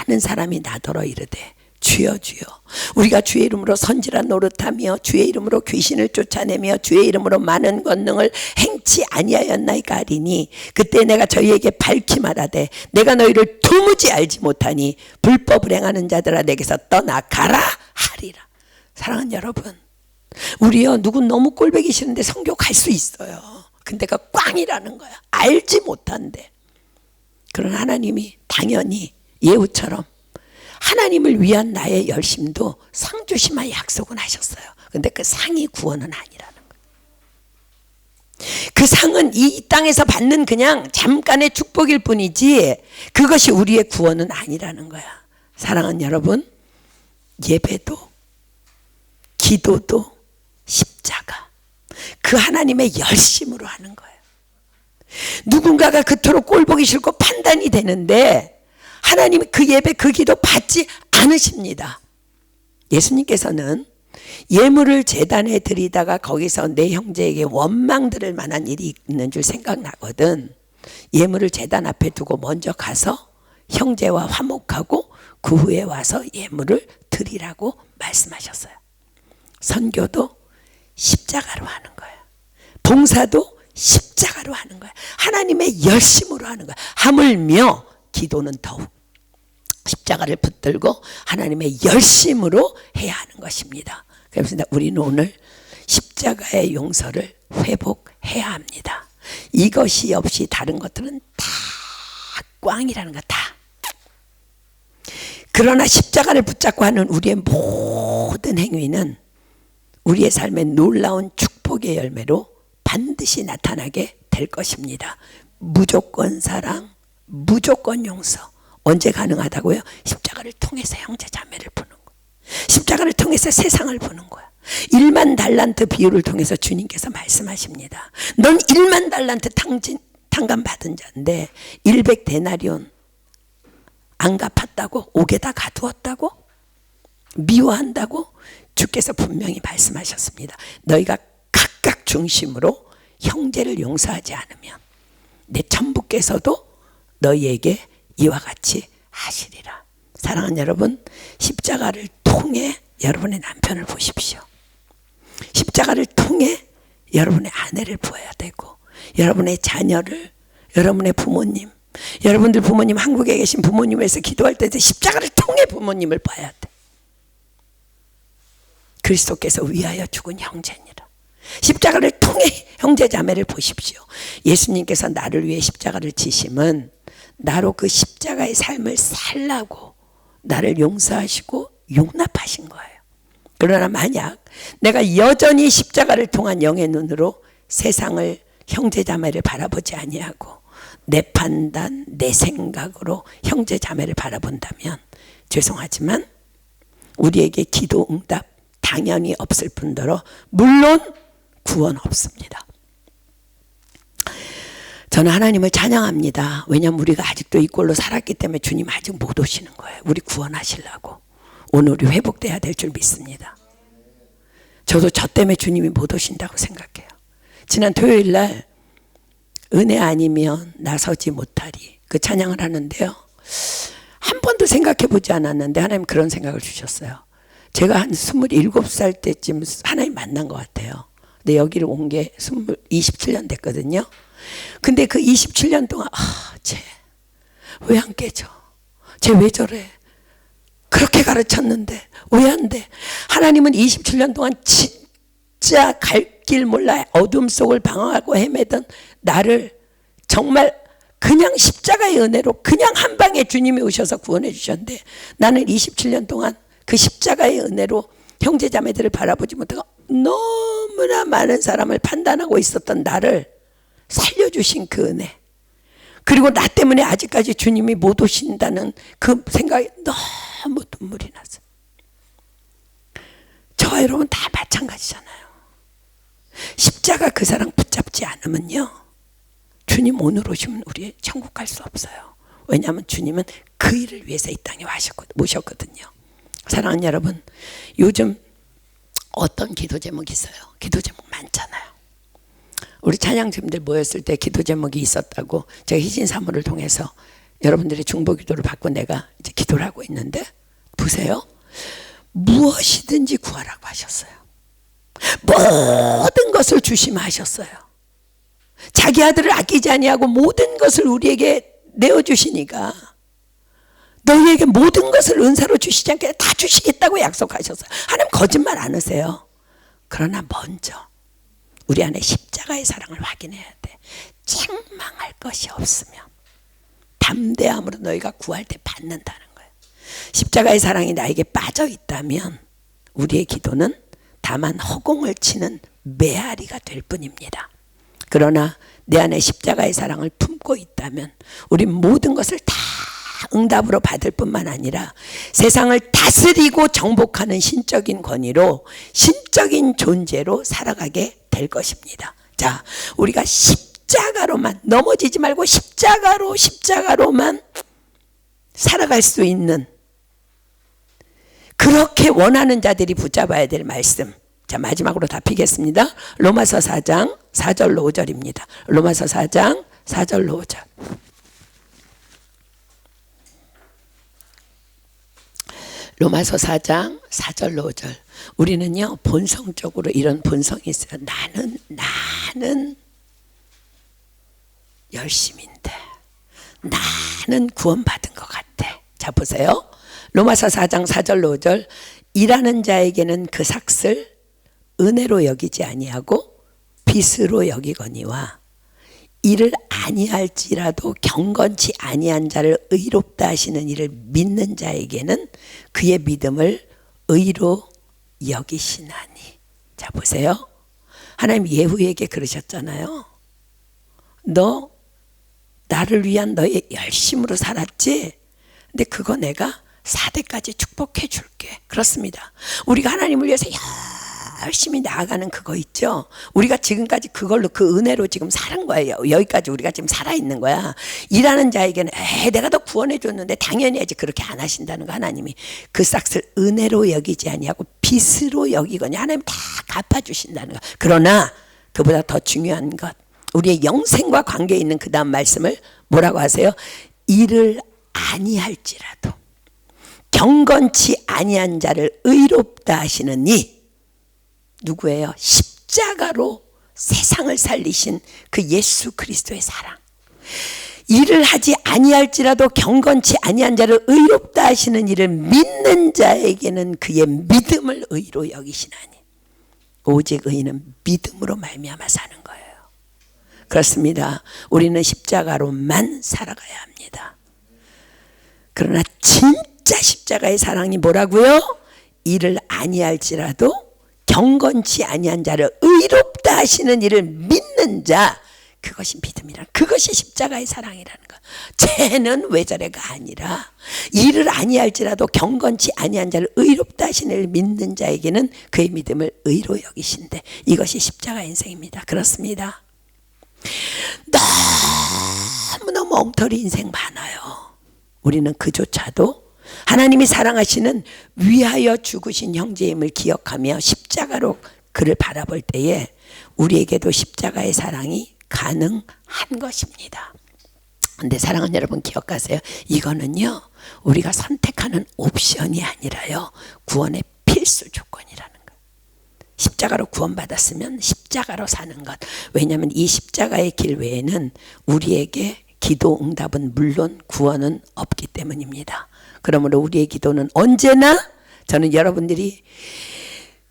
많은 사람이 나더러 이르되 주여 주여 우리가 주의 이름으로 선지란 노릇하며 주의 이름으로 귀신을 쫓아내며 주의 이름으로 많은 권능을 행치 아니하였나이까 하리니 그때 내가 저희에게 밝히 말하되 내가 너희를 도무지 알지 못하니 불법을 행하는 자들아 내게서 떠나가라 하리라. 사랑하는 여러분, 우리요 누군 너무 꼴보기 싫은데 선교 갈 수 있어요. 근데 그 꽝이라는 거야. 알지 못한데. 그런 하나님이 당연히 예후처럼 하나님을 위한 나의 열심도 상 주시마 약속은 하셨어요. 근데 그 상이 구원은 아니라는 거예요. 그 상은 이 땅에서 받는 그냥 잠깐의 축복일 뿐이지 그것이 우리의 구원은 아니라는 거야. 사랑하는 여러분, 예배도 기도도 십자가 그 하나님의 열심으로 하는 거예요. 누군가가 그토록 꼴보기 싫고 판단이 되는데 하나님이 그 예배, 그 기도 받지 않으십니다. 예수님께서는 예물을 제단에 드리다가 거기서 내 형제에게 원망 들을 만한 일이 있는 줄 생각나거든. 예물을 제단 앞에 두고 먼저 가서 형제와 화목하고 그 후에 와서 예물을 드리라고 말씀하셨어요. 선교도 십자가로 하는 거예요. 봉사도 십자가로 하는 거예요. 하나님의 열심으로 하는 거예요. 하물며 기도는 더욱 십자가를 붙들고 하나님의 열심으로 해야 하는 것입니다. 그래서 우리는 오늘 십자가의 용서를 회복해야 합니다. 이것이 없이 다른 것들은 다 꽝이라는 거 다. 그러나 십자가를 붙잡고 하는 우리의 모든 행위는 우리의 삶의 놀라운 축복의 열매로 반드시 나타나게 될 것입니다. 무조건 사랑, 무조건 용서. 언제 가능하다고요? 십자가를 통해서 형제 자매를 보는 거예요. 십자가를 통해서 세상을 보는 거야. 1만 달란트 비유를 통해서 주님께서 말씀하십니다. 넌 1만 달란트 탕감 받은 자인데 100데나리온 안 갚았다고? 옥에다 가두었다고? 미워한다고? 주께서 분명히 말씀하셨습니다. 너희가 각각 중심으로 형제를 용서하지 않으면 내 천부께서도 너희에게 이와 같이 하시리라. 사랑하는 여러분, 십자가를 통해 여러분의 남편을 보십시오. 십자가를 통해 여러분의 아내를 보아야 되고, 여러분의 자녀를, 여러분의 부모님, 여러분들 부모님, 한국에 계신 부모님에서 기도할 때 십자가를 통해 부모님을 봐야 돼. 그리스도께서 위하여 죽은 형제니라. 십자가를 통해 형제 자매를 보십시오. 예수님께서 나를 위해 십자가를 지심은 나로 그 십자가의 삶을 살라고 나를 용서하시고 용납하신 거예요. 그러나 만약 내가 여전히 십자가를 통한 영의 눈으로 세상을 형제 자매를 바라보지 아니하고 내 판단, 내 생각으로 형제 자매를 바라본다면 죄송하지만 우리에게 기도 응답 당연히 없을 뿐더러 물론 구원 없습니다. 저는 하나님을 찬양합니다. 왜냐하면 우리가 아직도 이 꼴로 살았기 때문에 주님 아직 못 오시는 거예요. 우리 구원하시려고. 오늘 우리 회복돼야 될 줄 믿습니다. 저도 저 때문에 주님이 못 오신다고 생각해요. 지난 토요일 날 은혜 아니면 나서지 못하리 그 찬양을 하는데요. 한 번도 생각해 보지 않았는데 하나님 그런 생각을 주셨어요. 제가 한 27살 때쯤 하나님 만난 것 같아요. 근데 여기를 온 게 27년 됐거든요. 근데 그 27년 동안 쟤 왜 안 깨져? 쟤 왜 저래? 그렇게 가르쳤는데 왜 안 돼? 하나님은 27년 동안 진짜 갈 길 몰라 어둠 속을 방황하고 헤매던 나를 정말 그냥 십자가의 은혜로 그냥 한 방에 주님이 오셔서 구원해 주셨는데 나는 27년 동안 그 십자가의 은혜로 형제 자매들을 바라보지 못하고 너무나 많은 사람을 판단하고 있었던 나를 살려주신 그 은혜, 그리고 나 때문에 아직까지 주님이 못 오신다는 그 생각이 너무 눈물이 났어요. 저와 여러분 다 마찬가지잖아요. 십자가 그 사랑 붙잡지 않으면요 주님 오늘 오시면 우리 천국 갈 수 없어요. 왜냐하면 주님은 그 일을 위해서 이 땅에 모셨거든요. 사랑하는 여러분, 요즘 어떤 기도 제목이 있어요? 기도 제목 많잖아요. 우리 찬양팀들 모였을 때 기도 제목이 있었다고 제가 희진 사모를 통해서 여러분들의 중보 기도를 받고 내가 이제 기도를 하고 있는데 보세요. 무엇이든지 구하라고 하셨어요. 모든 것을 주시마 하셨어요. 자기 아들을 아끼지 아니하고 모든 것을 우리에게 내어주시니까 너희에게 모든 것을 은사로 주시지 않게 다 주시겠다고 약속하셨어요. 하나님 거짓말 안 하세요. 그러나 먼저 우리 안에 십자가의 사랑을 확인해야 돼. 책망할 것이 없으면 담대함으로 너희가 구할 때 받는다는 거예요. 십자가의 사랑이 나에게 빠져 있다면 우리의 기도는 다만 허공을 치는 메아리가 될 뿐입니다. 그러나 내 안에 십자가의 사랑을 품고 있다면 우리 모든 것을 다 응답으로 받을 뿐만 아니라 세상을 다스리고 정복하는 신적인 권위로 신적인 존재로 살아가게 될 것입니다. 자, 우리가 십자가로만 넘어지지 말고 십자가로만 살아갈 수 있는, 그렇게 원하는 자들이 붙잡아야 될 말씀. 자, 마지막으로 답히겠습니다. 로마서 4장 4절로 5절입니다. 로마서 4장 4절로 5절. 로마서 4장 4절로 5절. 우리는요, 본성적으로 이런 본성이 있어요. 나는 열심인데, 나는 구원받은 것 같아. 자, 보세요. 로마서 4장 4절로 5절. 일하는 자에게는 그 삭을 은혜로 여기지 아니하고 빚으로 여기거니와, 이를 아니할지라도 경건치 아니한 자를 의롭다 하시는 이를 믿는 자에게는 그의 믿음을 의로 여기시나니. 자, 보세요. 하나님 예후에게 그러셨잖아요. 너 나를 위한 너의 열심으로 살았지? 근데 그거 내가 4대까지 축복해 줄게. 그렇습니다. 우리가 하나님을 위해서 열심히 나아가는 그거 있죠. 우리가 지금까지 그걸로, 그 은혜로 지금 사는 거예요. 여기까지 우리가 지금 살아있는 거야. 일하는 자에게는 내가 너 구원해 줬는데 당연히 해야지, 그렇게 안 하신다는 거. 하나님이 그 싹을 은혜로 여기지 아니하고 빚으로 여기거니. 하나님 다 갚아주신다는 거. 그러나 그보다 더 중요한 것, 우리의 영생과 관계 있는 그 다음 말씀을 뭐라고 하세요? 이를 아니할지라도 경건치 아니한 자를 의롭다 하시는 이, 누구예요? 십자가로 세상을 살리신 그 예수 그리스도의 사랑. 일을 하지 아니할지라도 경건치 아니한 자를 의롭다 하시는 이를 믿는 자에게는 그의 믿음을 의로 여기시나니. 오직 의인은 믿음으로 말미암아 사는 거예요. 그렇습니다. 우리는 십자가로만 살아가야 합니다. 그러나 진짜 십자가의 사랑이 뭐라고요? 이를 아니할지라도 경건치 아니한 자를 의롭다 하시는 이를 믿는 자, 그것이 믿음이라, 그것이 십자가의 사랑이라는 거. 쟤는 왜 저래가 아니라, 이를 아니할지라도 경건치 아니한 자를 의롭다 하시는 이를 믿는 자에게는 그의 믿음을 의로 여기신대. 이것이 십자가 인생입니다. 그렇습니다. 너무너무 엉터리 인생 많아요. 우리는 그조차도 하나님이 사랑하시는 위하여 죽으신 형제임을 기억하며 십자가로 그를 바라볼 때에 우리에게도 십자가의 사랑이 가능한 것입니다. 근데 사랑하는 여러분, 기억하세요. 이거는요, 우리가 선택하는 옵션이 아니라요, 구원의 필수 조건이라는 거예요. 십자가로 구원받았으면 십자가로 사는 것. 왜냐하면 이 십자가의 길 외에는 우리에게 기도 응답은 물론 구원은 없기 때문입니다. 그러므로 우리의 기도는 언제나, 저는 여러분들이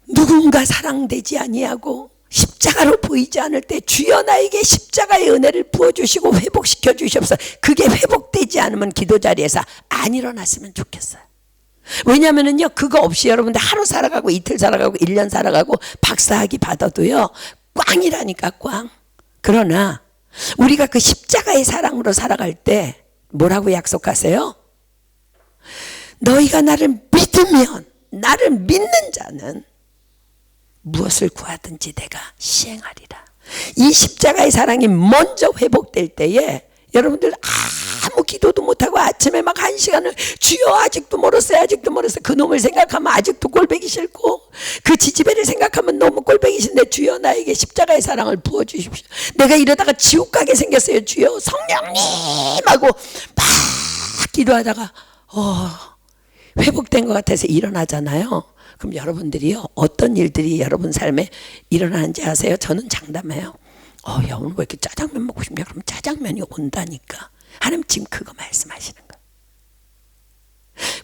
누군가 사랑되지 아니하고 십자가로 보이지 않을 때 주여 나에게 십자가의 은혜를 부어주시고 회복시켜 주시옵소서, 그게 회복되지 않으면 기도 자리에서 안 일어났으면 좋겠어요. 왜냐하면요, 그거 없이 여러분들 하루 살아가고 이틀 살아가고 1년 살아가고 박사학위 받아도요, 꽝이라니까, 꽝. 그러나 우리가 그 십자가의 사랑으로 살아갈 때 뭐라고 약속하세요? 너희가 나를 믿으면, 나를 믿는 자는 무엇을 구하든지 내가 시행하리라. 이 십자가의 사랑이 먼저 회복될 때에 여러분들 아무 기도도 못하고 아침에 막 1시간을 주여 아직도 멀었어요, 아직도 멀었어요. 그 놈을 생각하면 아직도 꼴보기 싫고, 그 지지배를 생각하면 너무 꼴보기 싫은데 주여 나에게 십자가의 사랑을 부어주십시오. 내가 이러다가 지옥 가게 생겼어요, 주여 성령님 하고 막 기도하다가 회복된 것 같아서 일어나잖아요. 그럼 여러분들이요, 어떤 일들이 여러분 삶에 일어나는지 아세요? 저는 장담해요. 야, 오늘 왜 이렇게 짜장면 먹고 싶냐? 그러면 짜장면이 온다니까. 하나님 지금 그거 말씀하시는 거예요.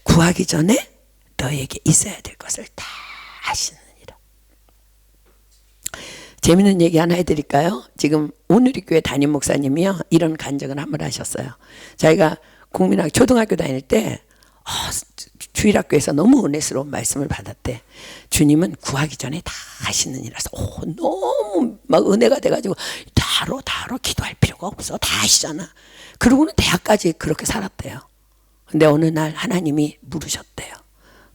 구하기 전에 너에게 있어야 될 것을 다 아시느니라. 재밌는 얘기 하나 해드릴까요? 지금 오누리 교회 담임 목사님이요, 이런 간증을 한번 하셨어요. 자기가 국민학교 초등학교 다닐 때 주일학교에서 너무 은혜스러운 말씀을 받았대. 주님은 구하기 전에 다 하시느니라서 너무 막 은혜가 돼가지고 다로 기도할 필요가 없어, 다 하시잖아. 그러고는 대학까지 그렇게 살았대요. 근데 어느 날 하나님이 물으셨대요.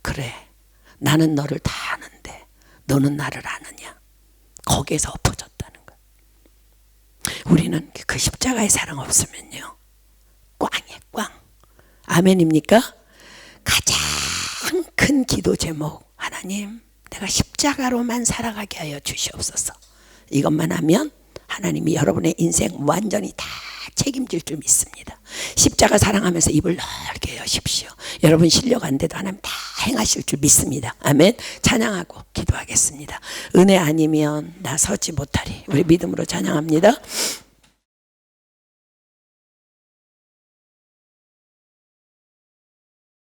그래, 나는 너를 다 아는데 너는 나를 아느냐? 거기에서 엎어졌다는 거야. 우리는 그 십자가의 사랑 없으면요, 꽝이에요, 꽝. 아멘입니까? 가장 큰 기도 제목, 하나님 내가 십자가로만 살아가게 하여 주시옵소서. 이것만 하면 하나님이 여러분의 인생 완전히 다 책임질 줄 믿습니다. 십자가 사랑하면서 입을 넓게 여십시오. 여러분 실력 안 돼도 하나님 다 행하실 줄 믿습니다. 아멘. 찬양하고 기도하겠습니다. 은혜 아니면 나 서지 못하리. 우리 믿음으로 찬양합니다.